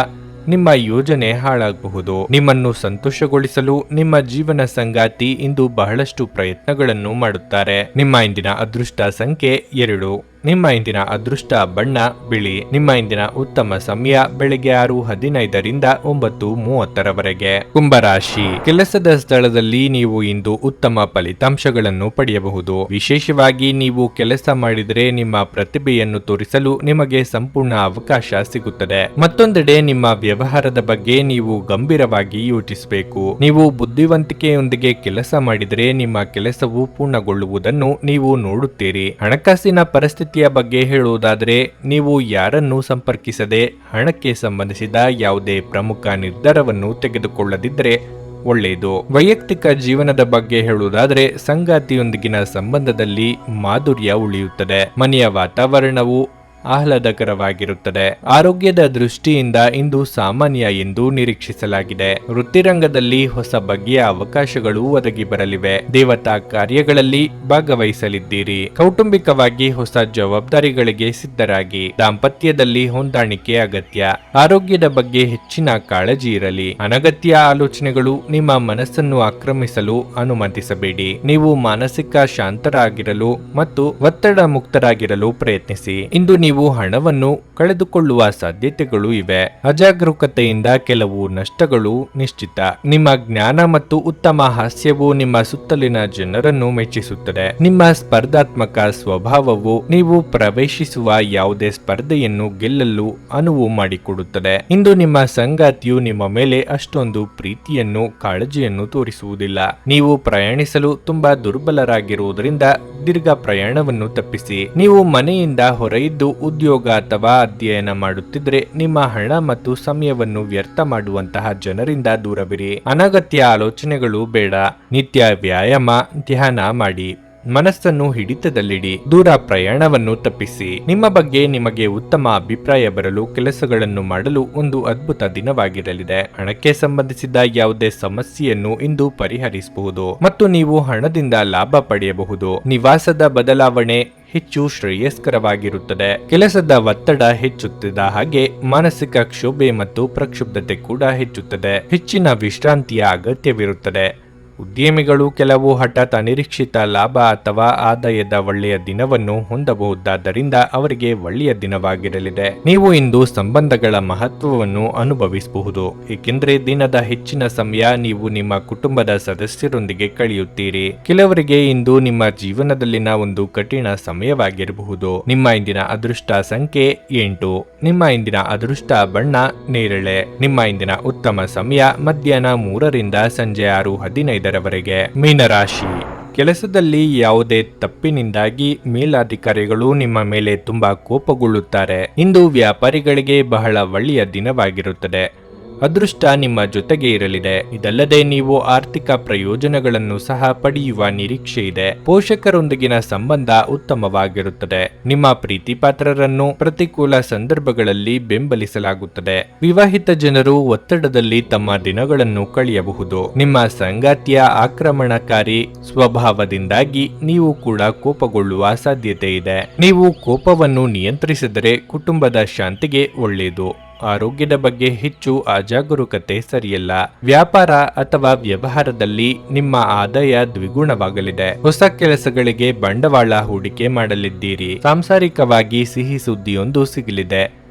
[SPEAKER 1] ನಿಮ್ಮ ಯೋಜನೆ ಹಾಳಾಗಬಹುದು. ನಿಮ್ಮನ್ನು ಸಂತೋಷಗೊಳಿಸಲು ನಿಮ್ಮ ಜೀವನ ಸಂಗಾತಿ ಇಂದು ಬಹಳಷ್ಟು ಪ್ರಯತ್ನಗಳನ್ನು ಮಾಡುತ್ತಾರೆ. ನಿಮ್ಮ ಇಂದಿನ ಅದೃಷ್ಟ ಸಂಖ್ಯೆ 2. ನಿಮ್ಮ ಇಂದಿನ ಅದೃಷ್ಟ ಬಣ್ಣ ಬಿಳಿ. ನಿಮ್ಮ ಇಂದಿನ ಉತ್ತಮ ಸಮಯ ಬೆಳಗ್ಗೆ 6:15ರಿಂದ 9:30ರವರೆಗೆ. ಕುಂಭರಾಶಿ. ಕೆಲಸದ ಸ್ಥಳದಲ್ಲಿ ನೀವು ಇಂದು ಉತ್ತಮ ಫಲಿತಾಂಶಗಳನ್ನು ಪಡೆಯಬಹುದು. ವಿಶೇಷವಾಗಿ ನೀವು ಕೆಲಸ ಮಾಡಿದರೆ ನಿಮ್ಮ ಪ್ರತಿಭೆಯನ್ನು ತೋರಿಸಲು ನಿಮಗೆ ಸಂಪೂರ್ಣ ಅವಕಾಶ ಸಿಗುತ್ತದೆ. ಮತ್ತೊಂದೆಡೆ ನಿಮ್ಮ ವ್ಯವಹಾರದ ಬಗ್ಗೆ ನೀವು ಗಂಭೀರವಾಗಿ ಯೋಚಿಸಬೇಕು. ನೀವು ಬುದ್ಧಿವಂತಿಕೆಯೊಂದಿಗೆ ಕೆಲಸ ಮಾಡಿದರೆ ನಿಮ್ಮ ಕೆಲಸವು ಪೂರ್ಣಗೊಳ್ಳುವುದನ್ನು ನೀವು ನೋಡುತ್ತೀರಿ. ಹಣಕಾಸಿನ ಪರಿಸ್ಥಿತಿಯ ಬಗ್ಗೆ ಹೇಳುವುದಾದರೆ ನೀವು ಯಾರನ್ನು ಸಂಪರ್ಕಿಸದೆ ಹಣಕ್ಕೆ ಸಂಬಂಧಿಸಿದ ಯಾವುದೇ ಪ್ರಮುಖ ನಿರ್ಧಾರವನ್ನು ತೆಗೆದುಕೊಳ್ಳದಿದ್ದರೆ ಒಳ್ಳೆಯದು. ವೈಯಕ್ತಿಕ ಜೀವನದ ಬಗ್ಗೆ ಹೇಳುವುದಾದರೆ ಸಂಗಾತಿಯೊಂದಿಗಿನ ಸಂಬಂಧದಲ್ಲಿ ಮಾಧುರ್ಯ ಉಳಿಯುತ್ತದೆ. ಮನೆಯ ವಾತಾವರಣವು ಆಹ್ಲಾದಕರವಾಗಿರುತ್ತದೆ. ಆರೋಗ್ಯದ ದೃಷ್ಟಿಯಿಂದ ಇಂದು ಸಾಮಾನ್ಯ ಎಂದು ನಿರೀಕ್ಷಿಸಲಾಗಿದೆ. ವೃತ್ತಿರಂಗದಲ್ಲಿ ಹೊಸ ಬಗೆಯ ಅವಕಾಶಗಳು ಒದಗಿ ಬರಲಿವೆ. ದೇವತಾ ಕಾರ್ಯಗಳಲ್ಲಿ ಭಾಗವಹಿಸಲಿದ್ದೀರಿ. ಕೌಟುಂಬಿಕವಾಗಿ ಹೊಸ ಜವಾಬ್ದಾರಿಗಳಿಗೆ ಸಿದ್ಧರಾಗಿ. ದಾಂಪತ್ಯದಲ್ಲಿ ಹೊಂದಾಣಿಕೆ ಅಗತ್ಯ. ಆರೋಗ್ಯದ ಬಗ್ಗೆ ಹೆಚ್ಚಿನ ಕಾಳಜಿ ಇರಲಿ. ಅನಗತ್ಯ ಆಲೋಚನೆಗಳು ನಿಮ್ಮ ಮನಸ್ಸನ್ನು ಆಕ್ರಮಿಸಲು ಅನುಮತಿಸಬೇಡಿ. ನೀವು ಮಾನಸಿಕ ಶಾಂತರಾಗಿರಲು ಮತ್ತು ಒತ್ತಡ ಮುಕ್ತರಾಗಿರಲು ಪ್ರಯತ್ನಿಸಿ. ಇಂದು ನೀವು ನೀವು ಹಣವನ್ನು ಕಳೆದುಕೊಳ್ಳುವ ಸಾಧ್ಯತೆಗಳು ಇವೆ. ಅಜಾಗರೂಕತೆಯಿಂದ ಕೆಲವು ನಷ್ಟಗಳು ನಿಶ್ಚಿತ. ನಿಮ್ಮ ಜ್ಞಾನ ಮತ್ತು ಉತ್ತಮ ಹಾಸ್ಯವು ನಿಮ್ಮ ಸುತ್ತಲಿನ ಜನರನ್ನು ಮೆಚ್ಚಿಸುತ್ತದೆ. ನಿಮ್ಮ ಸ್ಪರ್ಧಾತ್ಮಕ ಸ್ವಭಾವವು ನೀವು ಪ್ರವೇಶಿಸುವ ಯಾವುದೇ ಸ್ಪರ್ಧೆಯನ್ನು ಗೆಲ್ಲಲು ಅನುವು ಮಾಡಿಕೊಡುತ್ತದೆ. ಇಂದು ನಿಮ್ಮ ಸಂಗಾತಿಯು ನಿಮ್ಮ ಮೇಲೆ ಅಷ್ಟೊಂದು ಪ್ರೀತಿಯನ್ನು ಕಾಳಜಿಯನ್ನು ತೋರಿಸುವುದಿಲ್ಲ. ನೀವು ಪ್ರಯಾಣಿಸಲು ತುಂಬಾ ದುರ್ಬಲರಾಗಿರುವುದರಿಂದ ದೀರ್ಘ ಪ್ರಯಾಣವನ್ನು ತಪ್ಪಿಸಿ. ನೀವು ಮನೆಯಿಂದ ಹೊರಯಿದ್ದು ಉದ್ಯೋಗ ಅಥವಾ ಅಧ್ಯಯನ ಮಾಡುತ್ತಿದ್ರೆ ನಿಮ್ಮ ಹಣ ಮತ್ತು ಸಮಯವನ್ನು ವ್ಯರ್ಥ ಮಾಡುವಂತಹ ಜನರಿಂದ ದೂರವಿರಿ. ಅನಗತ್ಯ ಆಲೋಚನೆಗಳು ಬೇಡ. ನಿತ್ಯ ವ್ಯಾಯಾಮ, ಧ್ಯಾನ ಮಾಡಿ. ಮನಸ್ಸನ್ನು ಹಿಡಿತದಲ್ಲಿಡಿ. ದೂರ ಪ್ರಯಾಣವನ್ನು ತಪ್ಪಿಸಿ. ನಿಮ್ಮ ಬಗ್ಗೆ ನಿಮಗೆ ಉತ್ತಮ ಅಭಿಪ್ರಾಯ ಬರಲು ಕೆಲಸಗಳನ್ನು ಮಾಡಲು ಒಂದು ಅದ್ಭುತ ದಿನವಾಗಿರಲಿದೆ. ಹಣಕ್ಕೆ ಸಂಬಂಧಿಸಿದ ಯಾವುದೇ ಸಮಸ್ಯೆಯನ್ನು ಇಂದು ಪರಿಹರಿಸಬಹುದು ಮತ್ತು ನೀವು ಹಣದಿಂದ ಲಾಭ ಪಡೆಯಬಹುದು. ನಿವಾಸದ ಬದಲಾವಣೆ ಹೆಚ್ಚು ಶ್ರೇಯಸ್ಕರವಾಗಿರುತ್ತದೆ. ಕೆಲಸದ ಒತ್ತಡ ಹೆಚ್ಚುತ್ತಿದ್ದ ಹಾಗೆ ಮಾನಸಿಕ ಕ್ಷೋಭೆ ಮತ್ತು ಪ್ರಕ್ಷುಬ್ಧತೆ ಕೂಡ ಹೆಚ್ಚುತ್ತದೆ. ಹೆಚ್ಚಿನ ವಿಶ್ರಾಂತಿಯ ಅಗತ್ಯವಿರುತ್ತದೆ. ಉದ್ಯಮಿಗಳು ಕೆಲವು ಹಠಾತ್ ಅನಿರೀಕ್ಷಿತ ಲಾಭ ಅಥವಾ ಆದಾಯದ ಒಳ್ಳೆಯ ದಿನವನ್ನು ಹೊಂದಬಹುದಾದ್ದರಿಂದ ಅವರಿಗೆ ಒಳ್ಳೆಯ ದಿನವಾಗಿರಲಿದೆ. ನೀವು ಇಂದು ಸಂಬಂಧಗಳ ಮಹತ್ವವನ್ನು ಅನುಭವಿಸಬಹುದು, ಏಕೆಂದರೆ ದಿನದ ಹೆಚ್ಚಿನ ಸಮಯ ನೀವು ನಿಮ್ಮ ಕುಟುಂಬದ ಸದಸ್ಯರೊಂದಿಗೆ ಕಳೆಯುತ್ತೀರಿ. ಕೆಲವರಿಗೆ ಇಂದು ನಿಮ್ಮ ಜೀವನದಲ್ಲಿನ ಒಂದು ಕಠಿಣ ಸಮಯವಾಗಿರಬಹುದು. ನಿಮ್ಮ ಇಂದಿನ ಅದೃಷ್ಟ ಸಂಖ್ಯೆ 8. ನಿಮ್ಮ ಇಂದಿನ ಅದೃಷ್ಟ ಬಣ್ಣ ನೇರಳೆ. ನಿಮ್ಮ ಇಂದಿನ ಉತ್ತಮ ಸಮಯ ಮಧ್ಯಾಹ್ನ 3 ರಿಂದ ಸಂಜೆ 6:15 ರವರೆಗೆ. ಮೀನರಾಶಿ. ಕೆಲಸದಲ್ಲಿ ಯಾವುದೇ ತಪ್ಪಿನಿಂದಾಗಿ ಮೇಲಾಧಿಕಾರಿಗಳು ನಿಮ್ಮ ಮೇಲೆ ತುಂಬಾ ಕೋಪಗೊಳ್ಳುತ್ತಾರೆ. ಇಂದು ವ್ಯಾಪಾರಿಗಳಿಗೆ ಬಹಳ ಒಳ್ಳೆಯ ದಿನವಾಗಿರುತ್ತದೆ. ಅದೃಷ್ಟ ನಿಮ್ಮ ಜೊತೆಗೆ ಇರಲಿದೆ. ಇದಲ್ಲದೆ ನೀವು ಆರ್ಥಿಕ ಪ್ರಯೋಜನಗಳನ್ನು ಸಹ ಪಡೆಯುವ ನಿರೀಕ್ಷೆ ಇದೆ. ಪೋಷಕರೊಂದಿಗಿನ ಸಂಬಂಧ ಉತ್ತಮವಾಗಿರುತ್ತದೆ. ನಿಮ್ಮ ಪ್ರೀತಿ ಪಾತ್ರರನ್ನು ಪ್ರತಿಕೂಲ ಸಂದರ್ಭಗಳಲ್ಲಿ ಬೆಂಬಲಿಸಲಾಗುತ್ತದೆ. ವಿವಾಹಿತ ಜನರು ಒತ್ತಡದಲ್ಲಿ ತಮ್ಮ ದಿನಗಳನ್ನು ಕಳೆಯಬಹುದು. ನಿಮ್ಮ ಸಂಗಾತಿಯ ಆಕ್ರಮಣಕಾರಿ ಸ್ವಭಾವದಿಂದಾಗಿ ನೀವು ಕೂಡ ಕೋಪಗೊಳ್ಳುವ ಸಾಧ್ಯತೆ ಇದೆ. ನೀವು ಕೋಪವನ್ನು ನಿಯಂತ್ರಿಸಿದರೆ ಕುಟುಂಬದ ಶಾಂತಿಗೆ ಒಳ್ಳೆಯದು. ಆರೋಗ್ಯದ ಬಗ್ಗೆ ಹೆಚ್ಚು ಅಜಾಗರೂಕತೆ ಸರಿಯಲ್ಲ. ವ್ಯಾಪಾರ ಅಥವಾ ವ್ಯವಹಾರದಲ್ಲಿ ನಿಮ್ಮ ಆದಾಯ ದ್ವಿಗುಣವಾಗಲಿದೆ. ಹೊಸ ಕೆಲಸಗಳಿಗೆ ಬಂಡವಾಳ ಹೂಡಿಕೆ ಮಾಡಲಿದ್ದೀರಿ. ಸಾಂಸಾರಿಕವಾಗಿ ಸಿಹಿ ಸುದ್ದಿಯೊಂದು ಸಿಗಲಿದೆ.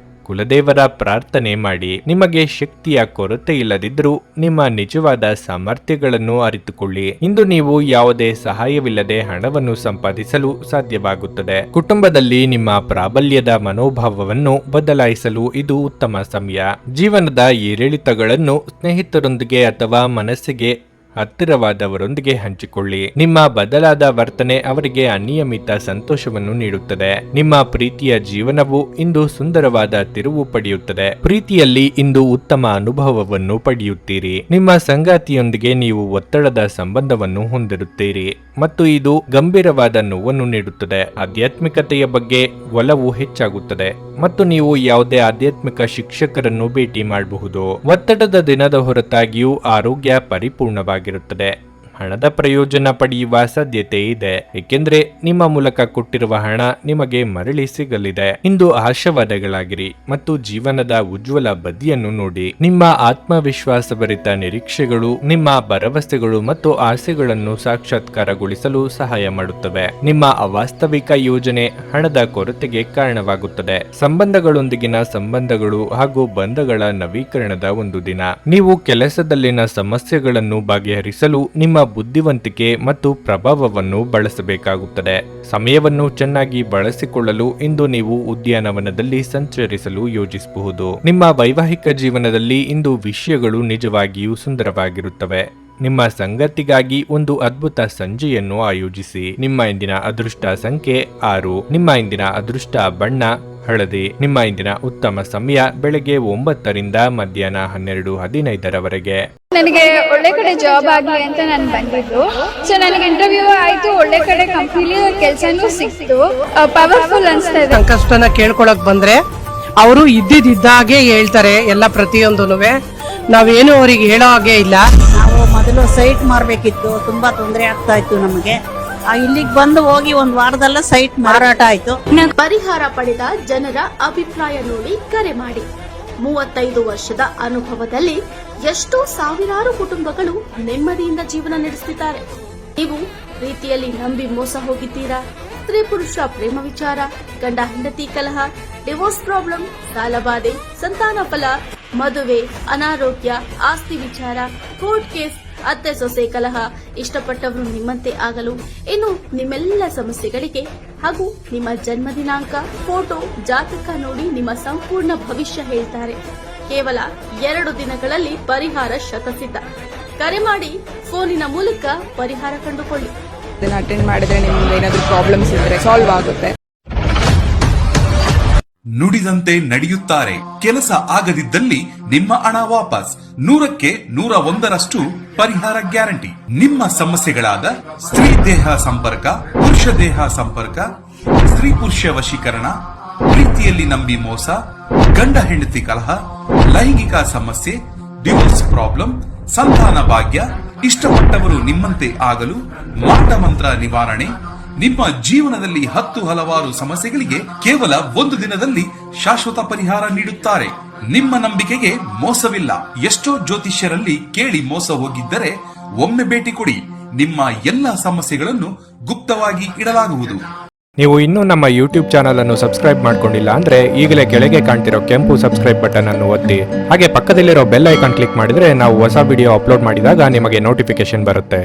[SPEAKER 1] ಕುಲದೇವರ ಪ್ರಾರ್ಥನೆ ಮಾಡಿ. ನಿಮಗೆ ಶಕ್ತಿಯ ಕೊರತೆ ಇಲ್ಲದಿದ್ದರೂ ನಿಮ್ಮ ನಿಜವಾದ ಸಾಮರ್ಥ್ಯಗಳನ್ನು ಅರಿತುಕೊಳ್ಳಿ. ಇಂದು ನೀವು ಯಾವುದೇ ಸಹಾಯವಿಲ್ಲದೆ ಹಣವನ್ನು ಸಂಪಾದಿಸಲು ಸಾಧ್ಯವಾಗುತ್ತದೆ. ಕುಟುಂಬದಲ್ಲಿ ನಿಮ್ಮ ಪ್ರಾಬಲ್ಯದ ಮನೋಭಾವವನ್ನು ಬದಲಾಯಿಸಲು ಇದು ಉತ್ತಮ ಸಮಯ. ಜೀವನದ ಏರಿಳಿತಗಳನ್ನು ಸ್ನೇಹಿತರೊಂದಿಗೆ ಅಥವಾ ಮನಸ್ಸಿಗೆ ಹತ್ತಿರವಾದವರೊಂದಿಗೆ ಹಂಚಿಕೊಳ್ಳಿ. ನಿಮ್ಮ ಬದಲಾದ ವರ್ತನೆ ಅವರಿಗೆ ಅನಿಯಮಿತ ಸಂತೋಷವನ್ನು ನೀಡುತ್ತದೆ. ನಿಮ್ಮ ಪ್ರೀತಿಯ ಜೀವನವು ಇಂದು ಸುಂದರವಾದ ತಿರುವು ಪಡೆಯುತ್ತದೆ. ಪ್ರೀತಿಯಲ್ಲಿ ಇಂದು ಉತ್ತಮ ಅನುಭವವನ್ನು ಪಡೆಯುತ್ತೀರಿ. ನಿಮ್ಮ ಸಂಗಾತಿಯೊಂದಿಗೆ ನೀವು ಒತ್ತಡದ ಸಂಬಂಧವನ್ನು ಹೊಂದಿರುತ್ತೀರಿ ಮತ್ತು ಇದು ಗಂಭೀರವಾದ ನೋವನ್ನು ನೀಡುತ್ತದೆ. ಆಧ್ಯಾತ್ಮಿಕತೆಯ ಬಗ್ಗೆ ಒಲವು ಹೆಚ್ಚಾಗುತ್ತದೆ ಮತ್ತು ನೀವು ಯಾವುದೇ ಆಧ್ಯಾತ್ಮಿಕ ಶಿಕ್ಷಕರನ್ನು ಭೇಟಿ ಮಾಡಬಹುದು. ಒತ್ತಡದ ದಿನದ ಹೊರತಾಗಿಯೂ ಆರೋಗ್ಯ ಪರಿಪೂರ್ಣವಾಗಿರುತ್ತದೆ. ಹಣದ ಪ್ರಯೋಜನ ಪಡೆಯುವ ಸಾಧ್ಯತೆ ಇದೆ, ಏಕೆಂದರೆ ನಿಮ್ಮ ಮೂಲಕ ಕೊಟ್ಟಿರುವ ಹಣ ನಿಮಗೆ ಮರಳಿ ಸಿಗಲಿದೆ. ಇಂದು ಆಶಾವಾದಗಳಾಗಿರಿ ಮತ್ತು ಜೀವನದ ಉಜ್ವಲ ಬದಿಯನ್ನು ನೋಡಿ. ನಿಮ್ಮ ಆತ್ಮವಿಶ್ವಾಸಭರಿತ ನಿರೀಕ್ಷೆಗಳು ನಿಮ್ಮ ಭರವಸೆಗಳು ಮತ್ತು ಆಸೆಗಳನ್ನು ಸಾಕ್ಷಾತ್ಕಾರಗೊಳಿಸಲು ಸಹಾಯ ಮಾಡುತ್ತವೆ. ನಿಮ್ಮ ಅವಾಸ್ತವಿಕ ಯೋಜನೆ ಹಣದ ಕೊರತೆಗೆ ಕಾರಣವಾಗುತ್ತದೆ. ಸಂಬಂಧಗಳೊಂದಿಗಿನ ಸಂಬಂಧಗಳು ಹಾಗೂ ಬಂಧಗಳ ನವೀಕರಣದ ಒಂದು ದಿನ. ನೀವು ಕೆಲಸದಲ್ಲಿನ ಸಮಸ್ಯೆಗಳನ್ನು ಬಗೆಹರಿಸಲು ನಿಮ್ಮ ಬುದ್ಧಿವಂತಿಕೆ ಮತ್ತು ಪ್ರಭಾವವನ್ನು ಬಳಸಬೇಕಾಗುತ್ತದೆ. ಸಮಯವನ್ನು ಚೆನ್ನಾಗಿ ಬಳಸಿಕೊಳ್ಳಲು ಇಂದು ನೀವು ಉದ್ಯಾನವನದಲ್ಲಿ ಸಂಚರಿಸಲು ಯೋಜಿಸಬಹುದು. ನಿಮ್ಮ ವೈವಾಹಿಕ ಜೀವನದಲ್ಲಿ ಇಂದು ವಿಷಯಗಳು ನಿಜವಾಗಿಯೂ ಸುಂದರವಾಗಿರುತ್ತವೆ. ನಿಮ್ಮ ಸಂಗತಿಗಾಗಿ ಒಂದು ಅದ್ಭುತ ಸಂಜೆಯನ್ನು ಆಯೋಜಿಸಿ. ನಿಮ್ಮ ಇಂದಿನ ಅದೃಷ್ಟ ಸಂಖ್ಯೆ 6. ನಿಮ್ಮ ಇಂದಿನ ಅದೃಷ್ಟ ಬಣ್ಣ ಹಳದಿ. ನಿಮ್ಮ ಇಂದಿನ ಉತ್ತಮ ಸಮಯ ಬೆಳಗ್ಗೆ 9 ರಿಂದ ಮಧ್ಯಾಹ್ನ 12:15 ರವರೆಗೆ.
[SPEAKER 3] ನನಗೆ ಒಳ್ಳೆ ಕಡೆ ಜಾಬ್ ಆಗಲಿ ಅಂತ ನಾನು ಬಂದಿದ್ದು. ಸೊ ನನಗೆ ಇಂಟರ್ವ್ಯೂ ಆಯ್ತು, ಒಳ್ಳೆ ಕಡೆ ಕಂಪ್ನಿಲಿ ಕೆಲಸನೂ ಸಿಕ್ತು. ಪವರ್ಫುಲ್ ಅನ್ಸ್ತಾ ಇದೆ.
[SPEAKER 4] ಕಷ್ಟನ ಕೇಳ್ಕೊಳಕ್ ಬಂದ್ರೆ ಅವರು ಇದ್ದಿದ್ದಾಗೆ ಹೇಳ್ತಾರೆ ಎಲ್ಲ ಪ್ರತಿಯೊಂದೂನುವೆ. ನಾವೇನು ಅವ್ರಿಗೆ ಹೇಳೋ ಹಾಗೆ ಇಲ್ಲ.
[SPEAKER 5] ನಾವು ಮೊದಲು ಸೈಟ್ ಮಾರಬೇಕಿತ್ತು, ತುಂಬಾ ತೊಂದರೆ ಆಗ್ತಾ ಇತ್ತು ನಮಗೆ. ಇಲ್ಲಿಗೆ ಬಂದು ಹೋಗಿ ಒಂದು ವಾರದಲ್ಲ ಸೈಟ್ ಮಾರಾಟ ಆಯ್ತು.
[SPEAKER 6] ಪರಿಹಾರ ಪಡೆದ ಜನರ ಅಭಿಪ್ರಾಯ ನೋಡಿ ಕರೆ ಮಾಡಿ. 35 ವರ್ಷದ ಅನುಭವದಲ್ಲಿ ಎಷ್ಟೋ ಸಾವಿರಾರು ಕುಟುಂಬಗಳು ನೆಮ್ಮದಿಯಿಂದ ಜೀವನ ನಡೆಸುತ್ತಿದ್ದಾರೆ. ನೀವು ಪ್ರೀತಿಯಲ್ಲಿ ನಂಬಿ ಮೋಸ ಹೋಗಿದ್ದೀರಾ? ಸ್ತ್ರೀ ಪುರುಷ ಪ್ರೇಮ ವಿಚಾರ, ಗಂಡ ಹೆಂಡತಿ ಕಲಹ, ಡಿವೋರ್ಸ್ ಪ್ರಾಬ್ಲಮ್, ಸಾಲಬಾಧೆ, ಸಂತಾನ ಫಲ, ಮದುವೆ, ಅನಾರೋಗ್ಯ, ಆಸ್ತಿ ವಿಚಾರ, ಕೋರ್ಟ್ ಕೇಸ್, ಅತ್ತೆ ಸೊಸೆ ಕಲಹ, ಇಷ್ಟಪಟ್ಟವರು ನಿಮ್ಮಂತೆ ಆಗಲು, ಇನ್ನು ನಿಮ್ಮೆಲ್ಲ ಸಮಸ್ಯೆಗಳಿಗೆ ಹಾಗೂ ನಿಮ್ಮ ಜನ್ಮ ದಿನಾಂಕ, ಫೋಟೋ, ಜಾತಕ ನೋಡಿ ನಿಮ್ಮ ಸಂಪೂರ್ಣ ಭವಿಷ್ಯ ಹೇಳ್ತಾರೆ. ಕೇವಲ 2 ದಿನಗಳಲ್ಲಿ ಪರಿಹಾರ ಶತಸಿದ್ಧ. ಕರೆ ಮಾಡಿ ಫೋನಿನ ಮೂಲಕ ಪರಿಹಾರ ಕಂಡುಕೊಳ್ಳಿ.
[SPEAKER 7] ಇದನ್ನ ಅಟೆಂಡ್ ಮಾಡಿದ್ರೆ ನಿಮ್ಗೆ ಏನಾದರೂ ಪ್ರಾಬ್ಲಮ್ಸ್ ಇದ್ರೆ ಸಾಲ್ವ್ ಆಗುತ್ತೆ.
[SPEAKER 2] ನುಡಿದಂತೆ ನಡೆಯುತ್ತಾರೆ. ಕೆಲಸ ಆಗದಿದ್ದಲ್ಲಿ ನಿಮ್ಮ ಹಣ ವಾಪಸ್. 100ಕ್ಕೆ 101ರಷ್ಟು ಪರಿಹಾರ ಗ್ಯಾರಂಟಿ. ನಿಮ್ಮ ಸಮಸ್ಯೆಗಳಾದ ಸ್ತ್ರೀ ದೇಹ ಸಂಪರ್ಕ, ಪುರುಷ ದೇಹ ಸಂಪರ್ಕ, ಸ್ತ್ರೀ ಪುರುಷ ವಶೀಕರಣ, ಪ್ರೀತಿಯಲ್ಲಿ ನಂಬಿ ಮೋಸ, ಗಂಡ ಹೆಂಡತಿ ಕಲಹ, ಲೈಂಗಿಕ ಸಮಸ್ಯೆ, ಡಿವೋರ್ಸ್ ಪ್ರಾಬ್ಲಮ್, ಸಂತಾನ ಭಾಗ್ಯ, ಇಷ್ಟಪಟ್ಟವರು ನಿಮ್ಮಂತೆ ಆಗಲು, ಮಾಟ ಮಂತ್ರ ನಿವಾರಣೆ, ನಿಮ್ಮ ಜೀವನದಲ್ಲಿ 10 ಹಲವಾರು ಸಮಸ್ಯೆಗಳಿಗೆ ಕೇವಲ 1 ದಿನದಲ್ಲಿ ಶಾಶ್ವತ ಪರಿಹಾರ ನೀಡುತ್ತಾರೆ. ನಿಮ್ಮ ನಂಬಿಕೆಗೆ ಮೋಸವಿಲ್ಲ. ಎಷ್ಟೋ ಜ್ಯೋತಿಷ್ಯರಲ್ಲಿ ಕೇಳಿ ಮೋಸ ಹೋಗಿದ್ದರೆ ಒಮ್ಮೆ ಭೇಟಿ ಕೊಡಿ. ನಿಮ್ಮ ಎಲ್ಲ ಸಮಸ್ಯೆಗಳನ್ನು ಗುಪ್ತವಾಗಿ ಇಡಲಾಗುವುದು.
[SPEAKER 1] ನೀವು ಇನ್ನೂ ನಮ್ಮ ಯೂಟ್ಯೂಬ್ ಚಾನಲ್ ಅನ್ನು ಸಬ್ಸ್ಕ್ರೈಬ್ ಮಾಡ್ಕೊಂಡಿಲ್ಲ ಅಂದ್ರೆ ಈಗಲೇ ಕೆಳಗೆ ಕಾಣ್ತಿರೋ ಕೆಂಪು ಸಬ್ಸ್ಕ್ರೈಬ್ ಬಟನ್ ಅನ್ನು ಒತ್ತಿ. ಹಾಗೆ ಪಕ್ಕದಲ್ಲಿರೋ ಬೆಲ್ ಐಕಾನ್ ಕ್ಲಿಕ್ ಮಾಡಿದ್ರೆ ನಾವು ಹೊಸ ವಿಡಿಯೋ ಅಪ್ಲೋಡ್ ಮಾಡಿದಾಗ ನಿಮಗೆ ನೋಟಿಫಿಕೇಶನ್ ಬರುತ್ತೆ.